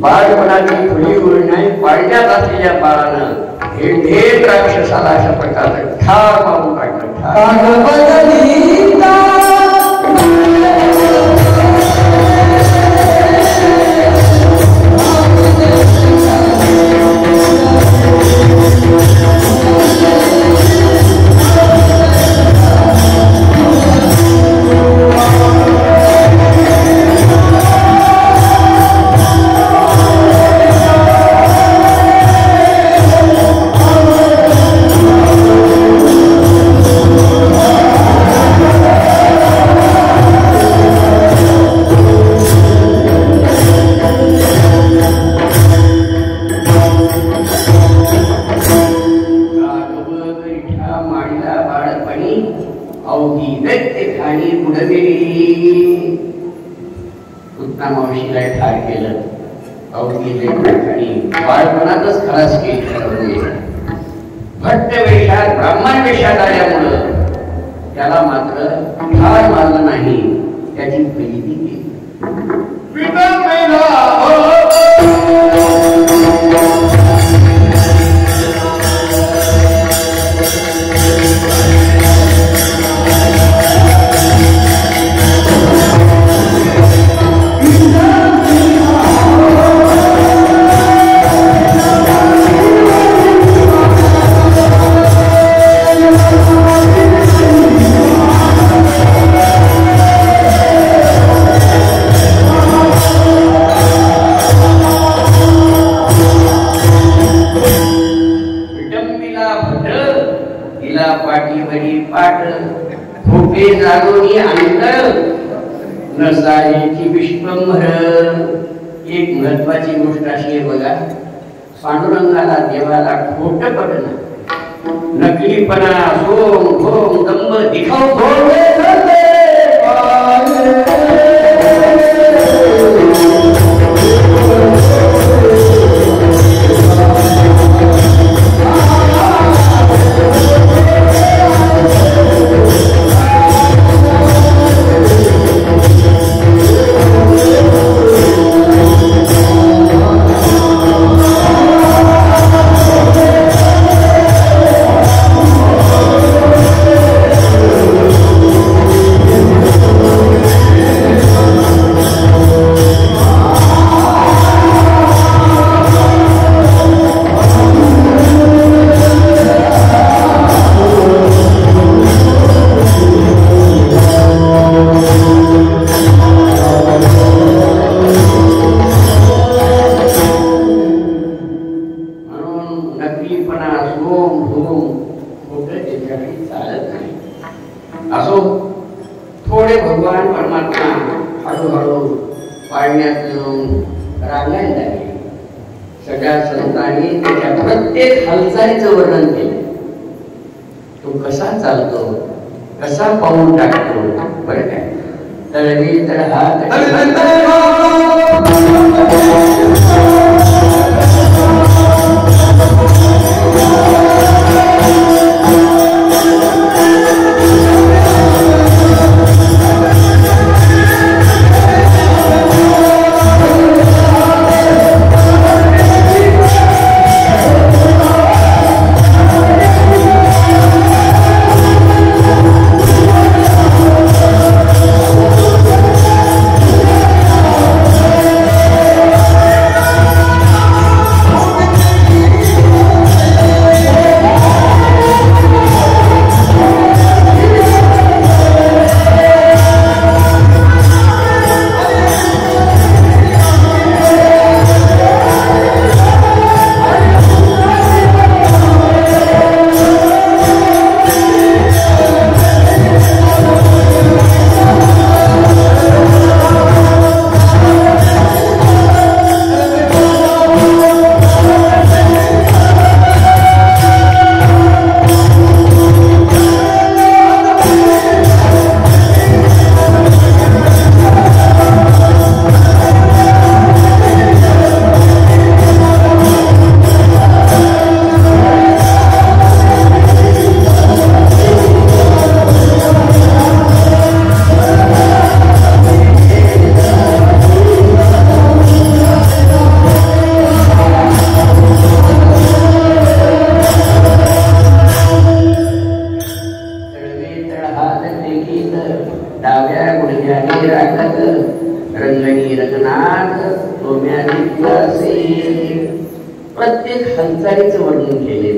बाळपणाची फुली नाही, पाळण्यात असलेल्या बाळानं भेंडे राक्षसाला अशा प्रकारचं ठार मारून काढलं. केलं अवघी लेखणी बाळपणातच खलास केली भट्ट वेशात ब्राह्मण वेशात आल्यामुळं त्याला मात्र ठार मारलं नाही त्याची प्रीती केली विश्वंभर एक महत्वाची गोष्ट अशी आहे बघा पांडुरंगाला देवाला खोट पटणं नकलीपणा सोम भोम दंभ दिखाऊ पाऊल टाकतो बरं काय तळवी तर हात प्रत्येक हालचालीचं वर्णन केले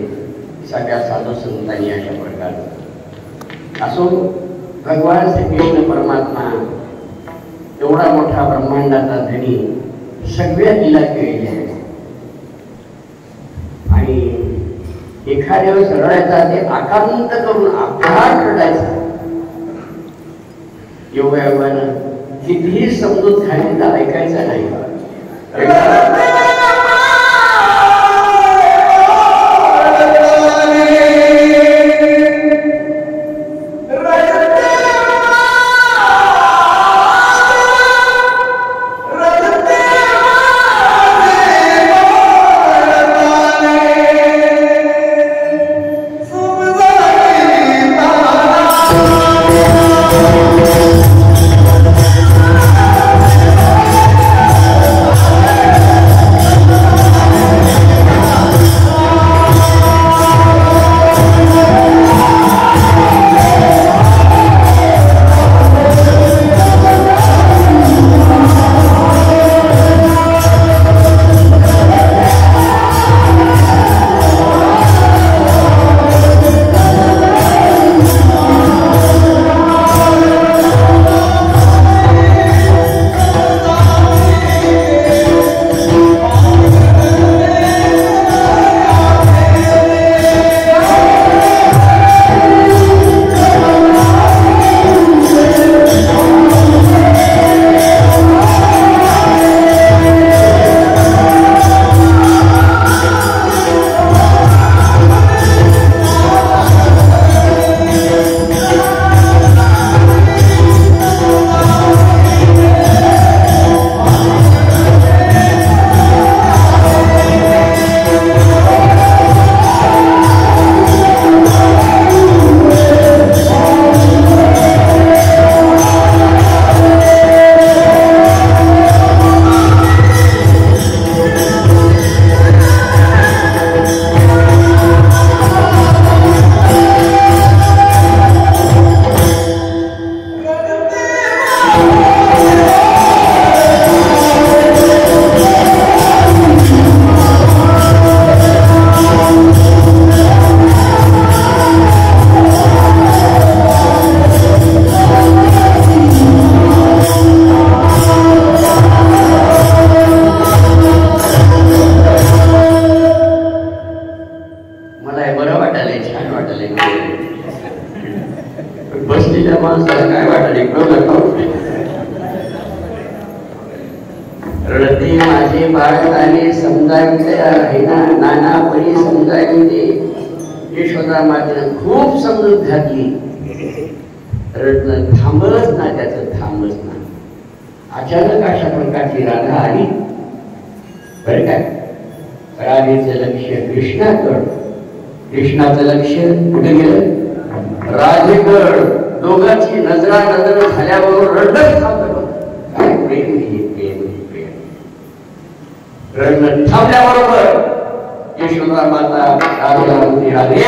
सगळ्या साधू संतांनी अशा प्रकारे असो भगवान श्रीकृष्ण परमात्मा एवढा मोठा ब्रह्मांडाचा धनी सगळ्या लीला केलेल्या आहेत आणि एखाद्या वेळेस रडायचा ते आकांत करून आपल्याला रडायचा योगायोगानं कितीही समजूत खाली तर ऐकायचं नाही आले बाळाने समजाविले आहे ना, नाना परी समजाविले. यशोदा मातेनं खूप समजूत घातली, रडणं थांबलंच ना, त्याचं थांबलंच ना. अचानक अशा प्रकारची राधा आली बरं काय. राधेचं लक्ष कृष्णाकडं, कृष्णाचं लक्ष कुठे गेलं, राधेकडं. दोघांची नजरा नजर झाल्याबरोबर रडत थांबलं. काय प्रेम हे प्रेम, प्रेम. रडणं थांबल्याबरोबर यशोदा माता राधेला म्हणते, राधे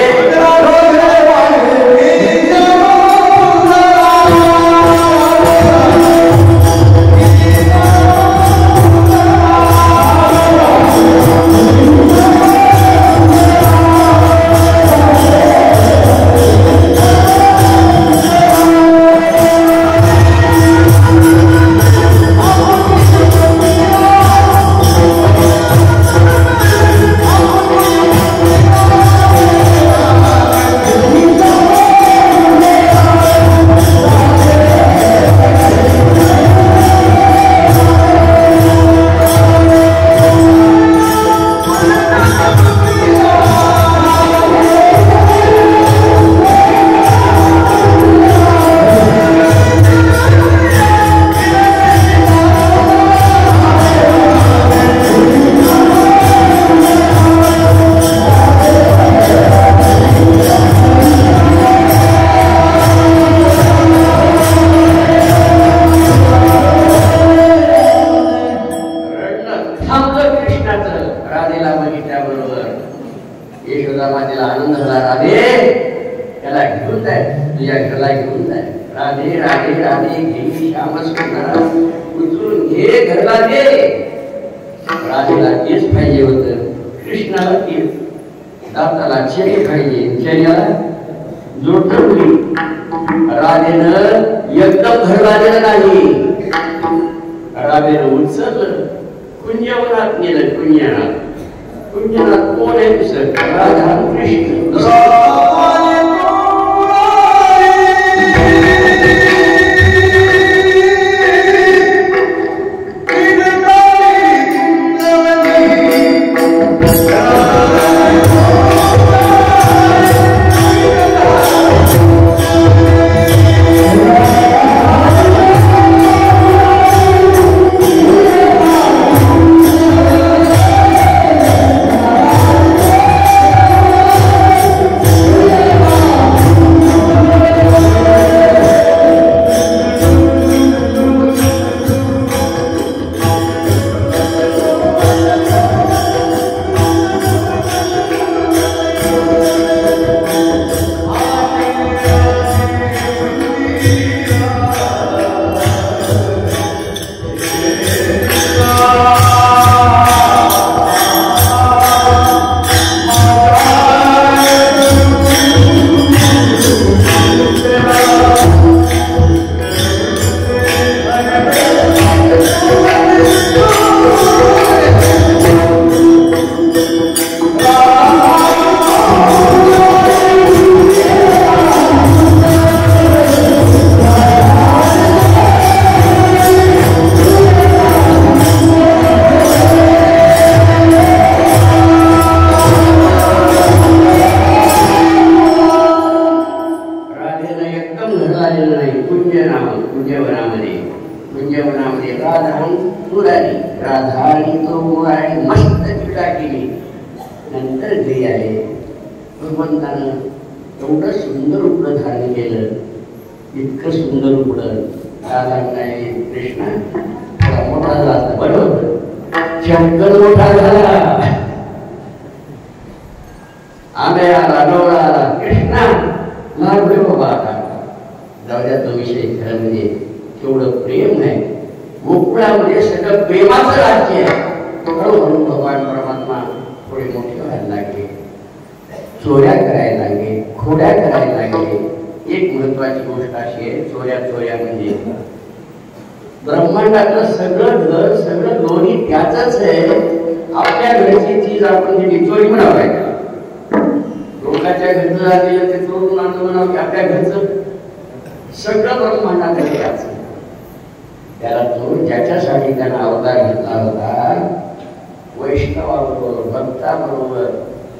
केशवाबरोबर भक्ताबरोबर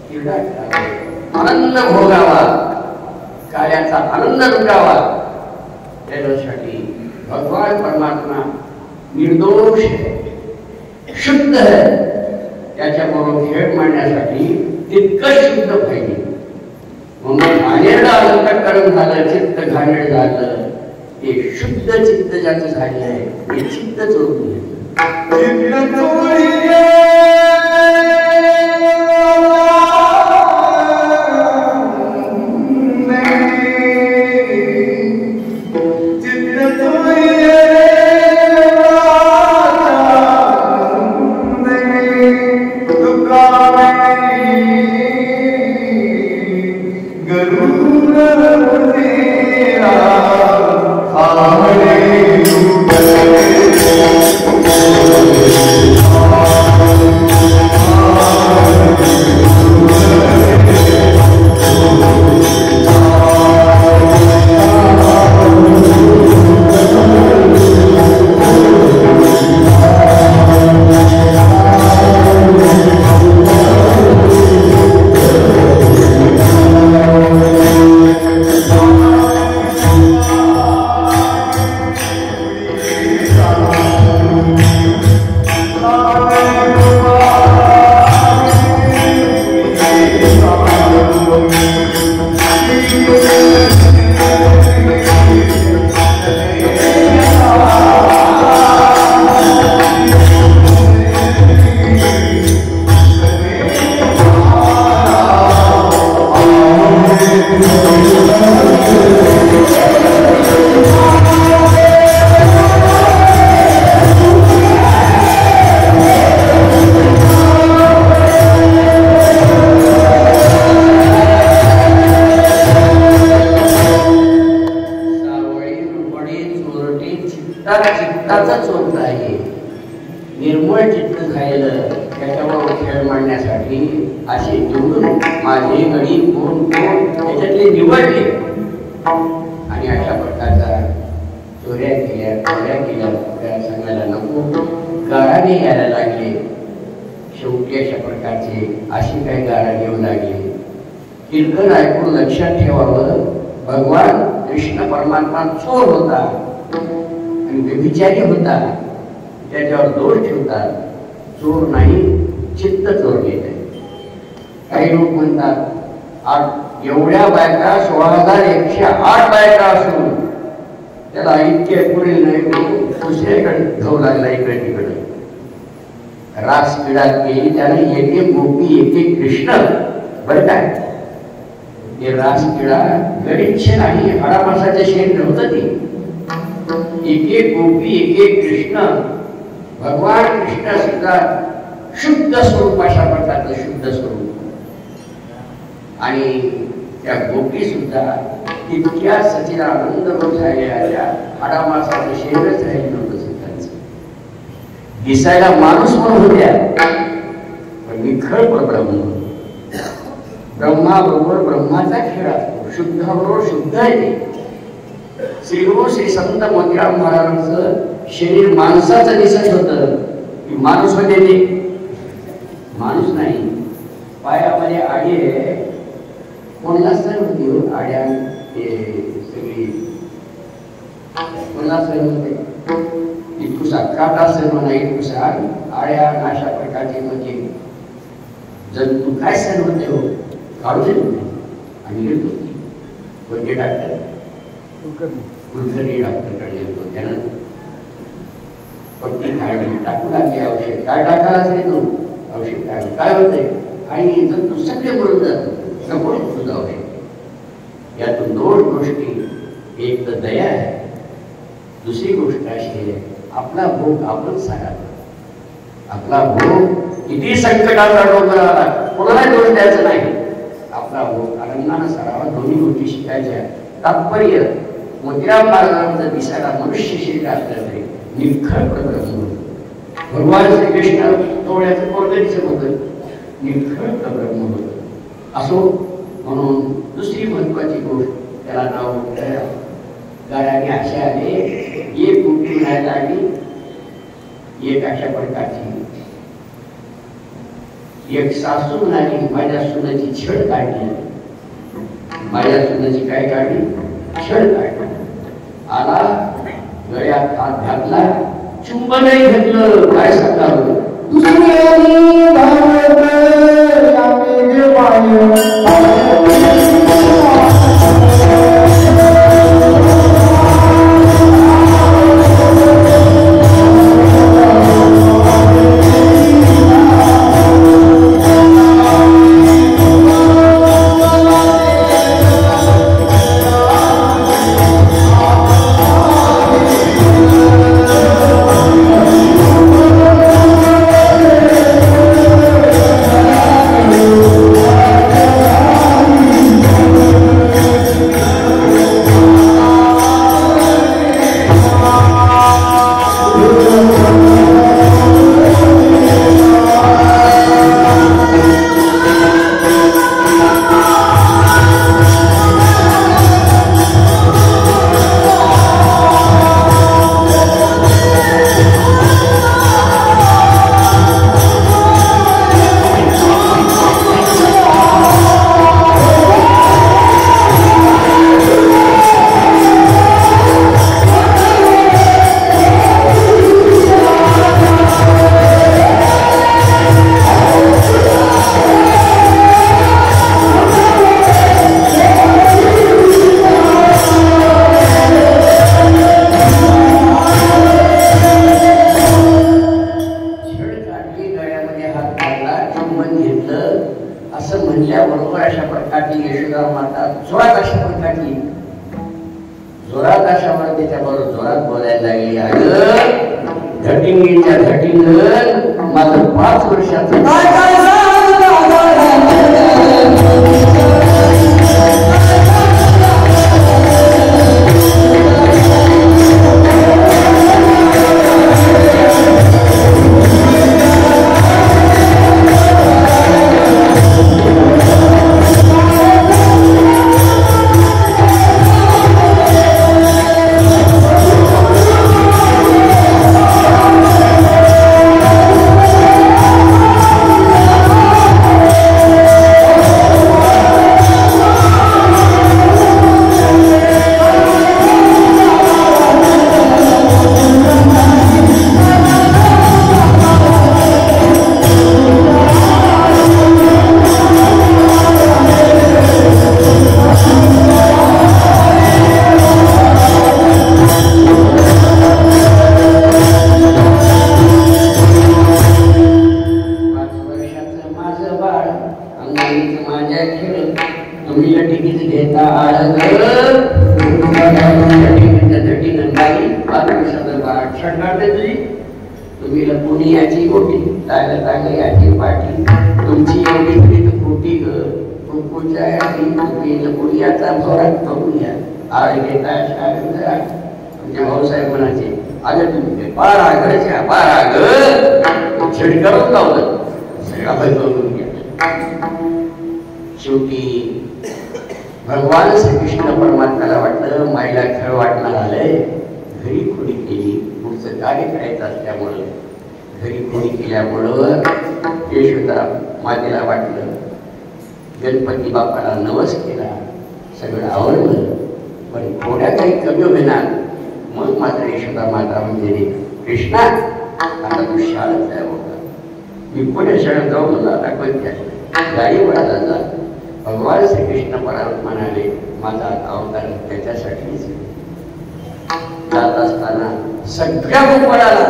क्रीडा करावी, आनंद भोगावा, कार्याचा आनंद लुटावा. त्याच्यासाठी भगवान परमात्मा निर्दोष है, शुद्ध है. त्याच्याबरोबर खेळ मांडण्यासाठी तितकं शुद्ध पाहिजे. मग घाणेरडं अंतःकरण झालं, चित्त घाणेरड झालं, ते शुद्ध चित्त ज्याचं झाले आहे ते चित्त चोरून घेतलं. चित्ताचा चोरता आहे. निर्मळ चित्त झालेलं त्याच्यावर खेळ मांडण्यासाठी असे जोडून माझे गडी कोण कोण त्याच्यातले निवडले आणि अशा प्रकारचा चोऱ्या केल्या सांगायला नको, गाळाने यायला लागले. शेवटी अशा प्रकारचे अशी काही गाळा घेऊ लागले. कीर्तन ऐकून लक्षात ठेवावं, भगवान कृष्ण परमात्मा चोर होता आणि व्यभिचारी होता, त्याच्यावर दोष ठेवतात. चोर नाही, चित्त चोरले. काही लोक म्हणतात एवढ्या बायका 16,108 बायका असून त्याला इतके पुढे नाही, दुसऱ्याकडे जाऊ लागला इकडे तिकडे. रास क्रीडा केली त्याने, एक एक गोपी एक एक कृष्ण. बरं काय हे रास क्रीडा गरीबशे नाही, हाडामासाचे शेण नव्हतं ते. एक एक गोपी एक एक कृष्ण. भगवान कृष्ण सुद्धा शुद्ध स्वरूप, अशा प्रकारचं शुद्ध स्वरूप. आणि त्या गोपी सुद्धा तितक्या सचिदानंद झालेल्या, हाडामासाचं शेणच राहिलं नव्हतं सुद्धा. दिसायला माणूस म्हणून होत्या पण निखळ परब्रह्म. ब्रह्माबरोबर ब्रह्माचा खेळ असतो, शुद्धाबरोबर शुद्ध आहे ते. श्री संत मोतीराम महाराजांचं शरीर माणसाचं दिसत होतं, माणूस होते ते माणूस नाही. पायामध्ये आडी आहे, कोणाला सण होती आड्या, ते सगळी कोणाला सण होते. इतकुसा काटा सण म्हणा, इतकुसा आड्या, अशा प्रकारचे म्हणजे जंतू काय सण होते हो, काढू देत होते. आणि येत होती कोणते डॉक्टर, कुलकर्णी डॉक्टरकडे येतो. त्यानं पट्टी काढली, टाकू लागली औषध. काय टाकायला असेल तो औषध काय होतंय, आणि जंतू सगळे मरून जातो. नको तुझं औषध. यातून दोन गोष्टी, एक तर दया आहे, दुसरी गोष्ट अशी आहे आपला भोग आपण सारावा. आपला भोग किती संकटाचा डोंगर आला, कोणाला दोष द्यायचं नाही. आपला भोग आनंदानं सारावा. दोन्ही गोष्टी शिकायच्या. तात्पर्य मोतीराम महाराजांचं दिसायला मनुष्य शरीर असलं तरी निखळ परब्रह्म. भगवान श्रीकृष्ण तोळ्याचं कोणतं दिसत होतं, निखळ परब्रह्म होतं. असो म्हणून दुसरी महत्वाची गोष्ट, त्याला नाव गाड्याने असे आले, एक गोष्टी म्हणायला लागली, एक अशा प्रकारची एक सासू म्हणाली माझ्या सुनाची छड काढली. माझ्या सुनाची काय काढली? छड काढली. आला गळ्यात हात घातला, चुंबनही घेतलं. काय सांगावं? असं म्हणल्याबरोबर अशा प्रकारची यशोदा माता जोरात अशा प्रकारची जोरात अशावर त्याच्याबरोबर जोरात बोलायला लागली. अगं घटिंगीच्या घटिंग माझं 5 वर्षाचं भाऊसाहेब म्हणायचे अगं तुम्ही बारा छिडकावून लावलं सगळा करून घ्या. शेवटी भगवान श्रीकृष्ण परमात्म्याला वाटलं माईला खेळ वाटणार आलंय. घरी खोडी केली. पुढचं कार्य करायचं असल्यामुळं घरी खोडी केल्यामुळं यशोदा मातेला वाटलं गणपती बाप्पाला नवस केला. सगळं आवडलं. पण थोड्या काही कमी होणार. मग मात्र यशोदा माता म्हणजे कृष्णा आता तू शाळेत जाय होता. मी पुढे शाळेत जाऊ मला दाखवत घ्या गाडी वळाला जा. भगवान श्रीकृष्ण म्हणाले माझा अवतार त्याच्यासाठीच. जात असताना सगळ्या गोपाळाला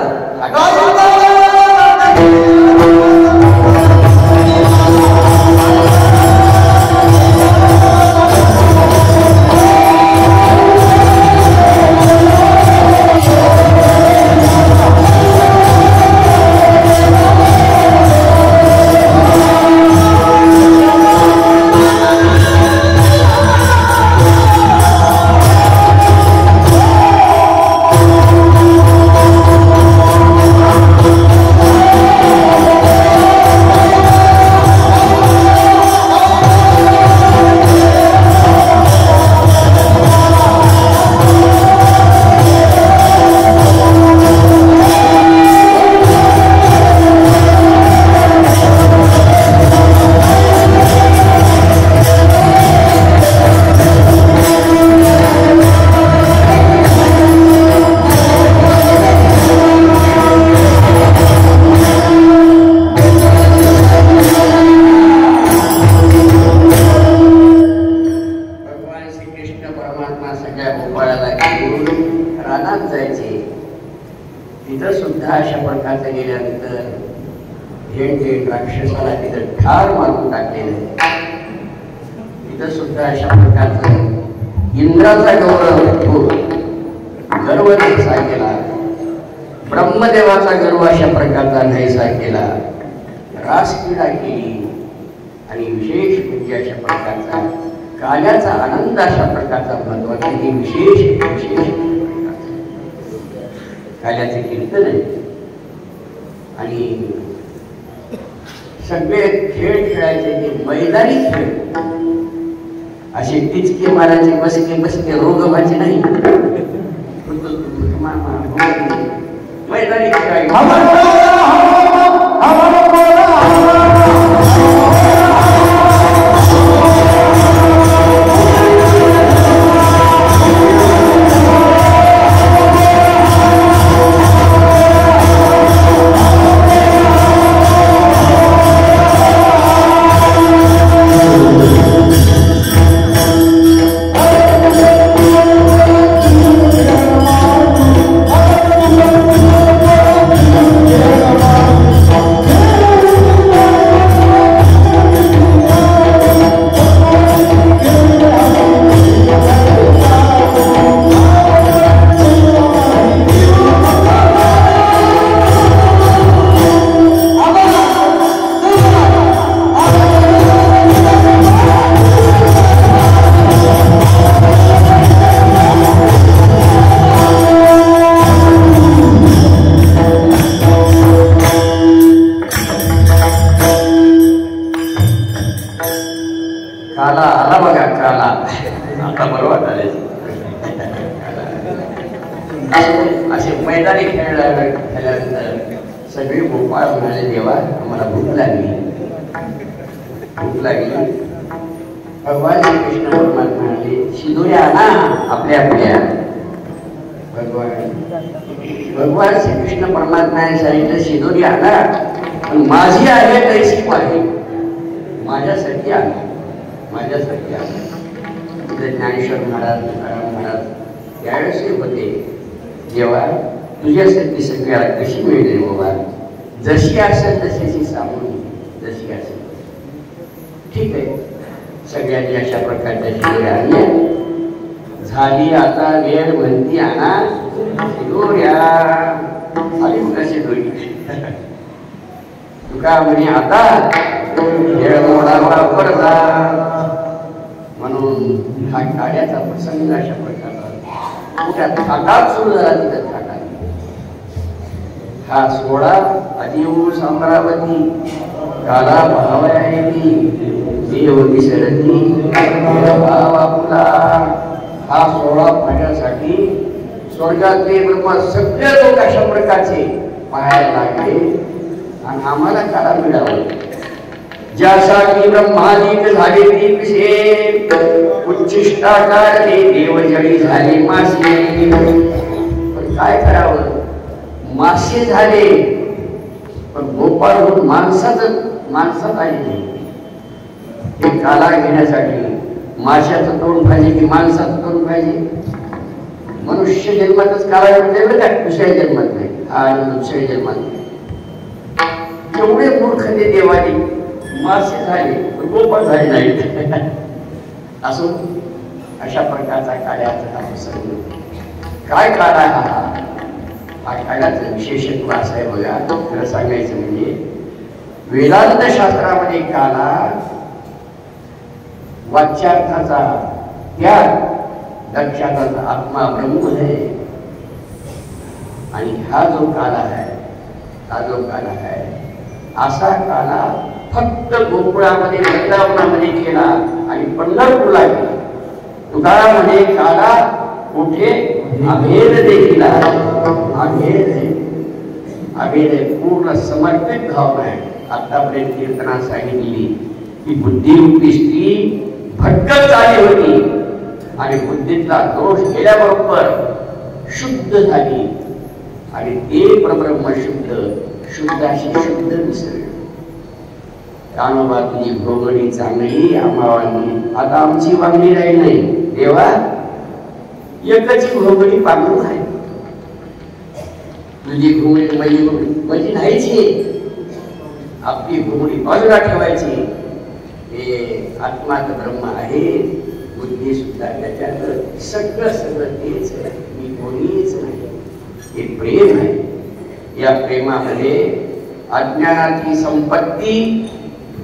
सुद्धा अशा प्रकारचं गेल्यानंतर हे राक्षसाला तिथं ठार मारून टाकलेलं आहे. तिथं सुद्धा अशा प्रकारचं इंद्राचा गौरव गर्व नाहीसा केला, ब्रह्मदेवाचा गर्व अशा प्रकारचा नाहीसा केला, रासक्रीडा केली आणि विशेष म्हणजे अशा प्रकारचा काल्याचा आनंद अशा प्रकारचा महत्वाचा हे विशेष काल्याचे कीर्तन आहे. आणि सगळे खेळ खेळायचे ते मैदानी खेळ, असे टिचके मारायचे बसके रोग व्हायचे नाही. मैदानी खेळ असे मैदानी खेळ खेळल्यानंतर सगळे गोपाळ म्हणाले, देवा आम्हाला भूक लागली. भगवान श्रीकृष्ण परमात्मा म्हणाले, शिदोऱ्या आणा आपल्या आपल्या. भगवान श्रीकृष्ण परमात्म्याने सांगितलं, शिदोरी आणा, पण माझी आहे तैसी आहे, माझ्यासाठी आणा, माझ्यासाठी आणा. ज्ञानेश्वर महाराज त्यावेळेस होते, देवा तुझ्यासाठी सगळ्याला कशी मिळते बाबा, जशी असेल तशी सामोरी, जशी असेल ठीक आहे. सगळ्यांनी अशा प्रकारच्या शिदोऱ्या आणल्या. झाली आता वेळ म्हणती आणा शिदोऱ्या. आली मग शिदोरी. तुका म्हणे आता वेळ मोडावा पडला. म्हणून हा काड्याचा प्रसंग अशा प्रकारचा मोठ्या थाटात सुरू झाला. तिथं थाटात हा सोहळा अतिऊ साम्रावती काला भावयायती देव विसरती बापुला. हा सोहळा पाहण्यासाठी स्वर्गातले ब्रह्मा सगळे लोक अशा प्रकारचे पाहायला लागले आणि आम्हाला काला मिळावं. ज्यासाठी ब्रह्मादिक झाले ती पिसे, उच्चिष्टाकारले देवजळी झाले मासे. पण काय करावं, मासे झाले पण गोपाळ होऊन माणसात आले नाही. हे काला घेण्यासाठी माशाचं तोंड पाहिजे की माणसाचं तोंड पाहिजे. मनुष्य जन्मातच काला मिळते बरं का, दुसऱ्या जन्मात नाही. आणि दुसऱ्या जन्मात नाही. एवढे मूर्ख ते देवाने मासे झाले गोपाळ झाले नाहीत. असो अशा प्रकारचा काळ्याचा प्रसंग. काय काळ हा काळाचं विशेषत्व असं आहे बघा. खरं सांगायचं म्हणजे वेदांत शास्त्रामध्ये काला वाच्यार्थाचा त्याग, लक्षाचा आत्मा ब्रह्म आहे. आणि हा जो काला आहे असा काला फक्त गोकुळामध्ये वृंदावनामध्ये केला आणि पंढरपूरला केला. तुकारामध्ये काला कुठे अभेद देखील अभेद आहे, पूर्ण समर्पित भावना आहे. आतापर्यंत कीर्तनात सांगितली की बुद्धिरूपी स्त्री भटकत झाली होती आणि बुद्धीतला दोष गेल्याबरोबर शुद्ध झाली आणि ते परब्रह्म शुद्ध अशी शुद्ध विसरली. कानोबा तुझी भोगणी चांगली आम्हावांनी, आता आमची वागणी राही नाही. देवा एकच भोगणी पांघरून आहे. तुझी घुमडी म्हणजे नाहीची, आपली घुमडी बाजूला ठेवायची. हे आत्मात ब्रह्म आहे, बुद्धी सुद्धा त्याच्यात, सगळं तेच आहे, मी कोणीच नाही. हे प्रेम आहे. या प्रेमामध्ये अज्ञानाची संपत्ती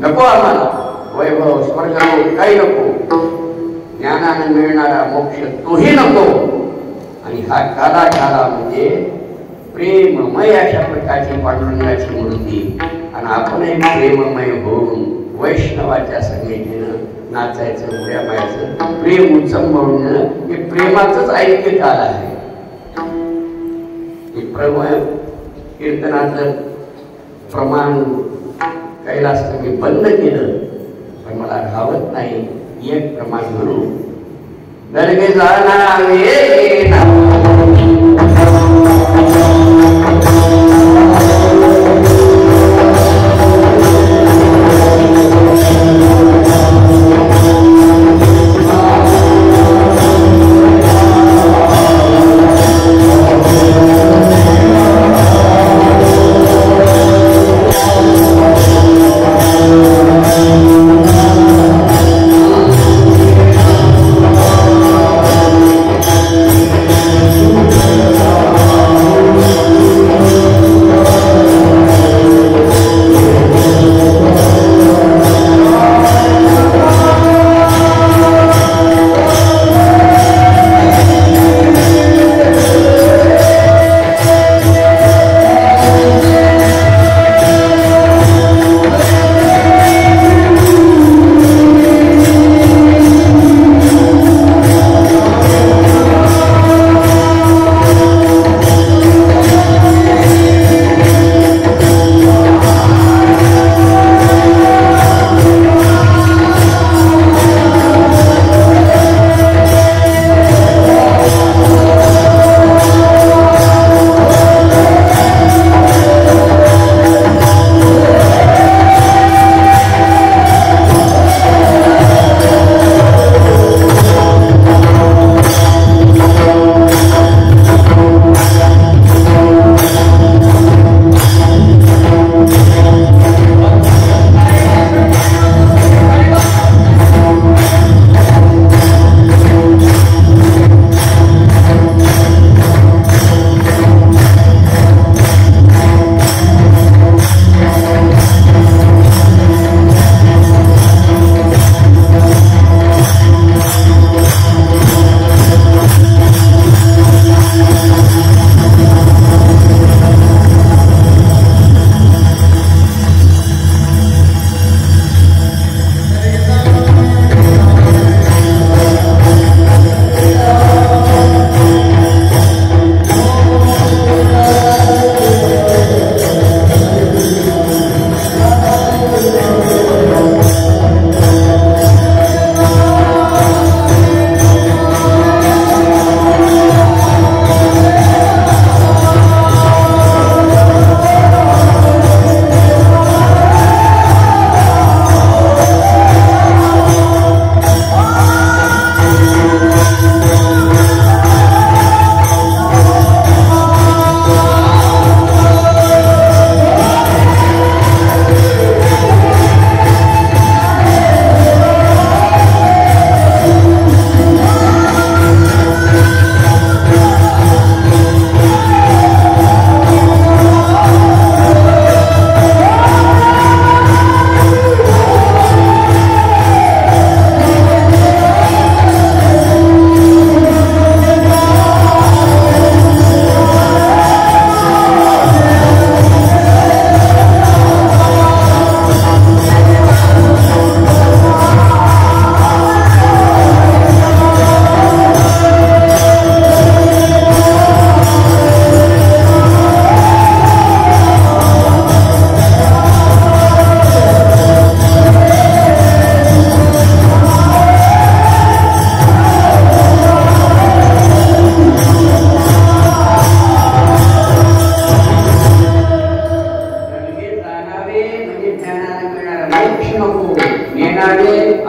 नको आम्हाला, वैभव स्वर्ग काही नको, ज्ञानाने मिळणारा मोक्ष तोही नको. आणि हा काला काला म्हणजे प्रेममय अशा प्रकारची पांडुरंगाची मूर्ती. आणि आपणही प्रेममय होऊन वैष्णवाच्या संगतीनं नाचायचं, उड्या मारायचं, प्रेम उत्सव म्हणून हे प्रेमाचंच ऐक्य काल आहे. हे कीर्तनातलं प्रमाण कैलास मी बंद केलं, पण मला राहत नाही. एक प्रमाण म्हणून दर्गे जाणारे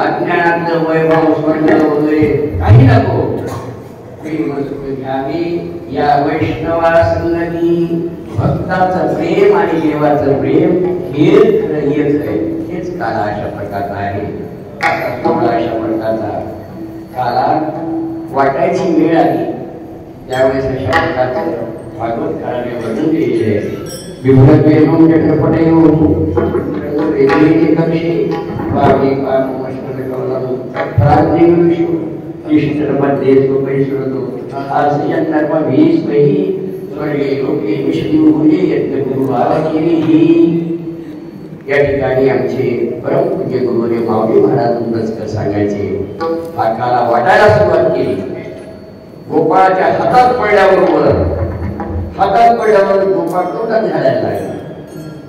अज्ञानातलं वैभव स्वर्ग वगैरे काही नको. या वैष्णवा संगती भक्ताचं प्रेम आणि देवाचं प्रेम हेच खरं हेच आहे. हेच काला अशा प्रकारचा आहे. असा सोहळा अशा प्रकारचा काला वाटायची वेळ आली त्यावेळेस अशा प्रकारचं भागवत काळाने वर्णन केलेले आहे. विभुरत वेणून जठरपटे एकादशी वावी पामोष्ण कवलम प्राज्ञेषु निष्ठरमध्ये सुपैश्वरतो आसयन्नर्म भीष्महि स्वर्गे लोके विष्णुमुने यज्ञगुरु आलकिरीहि. या ठिकाणी आमचे परमपूज्य गुरुदेव माऊली महाराज उंबरकर सांगायचे, हा काला वाटायला सुरुवात केली. गोपाळाच्या हातात पडल्याबरोबर गोपाळ तोंडात झाडायला लागला.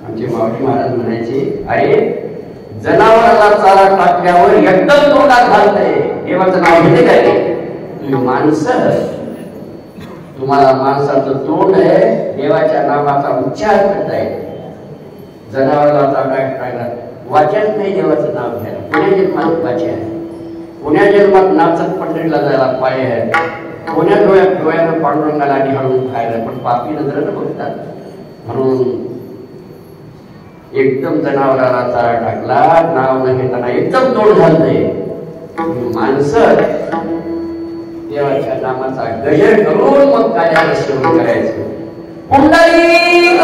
आमचे माऊली महाराज म्हणायचे, अरे जनावराला चारा टाकल्यावर एकदम तोंडात घालतंय, देवाचं नाव घेते काय? तुम्ही माणसं, तुम्हाला माणसाचं तोंड आहे, देवाच्या नावाचा उच्चार करताय. जनावराला चारा टाकला वाचन नाही देवाचं नाव घ्यायला. पुण्या जन्मात वाचे आहे, पुण्या जन्मात नाचत पंढरीला जायला पाय आहे, कोण्या डोळ्यानं पांडुरंगाला निहाळून खायला, पण पापी नजरेनं बघतात. म्हणून एकदम जनावराला चारा टाकला, नाव न घेताना एकदम तोंड घालतंय. माणसं देवाच्या नामाचा गजर करून मग कार्याला सेवन करायचं. पुंडलिक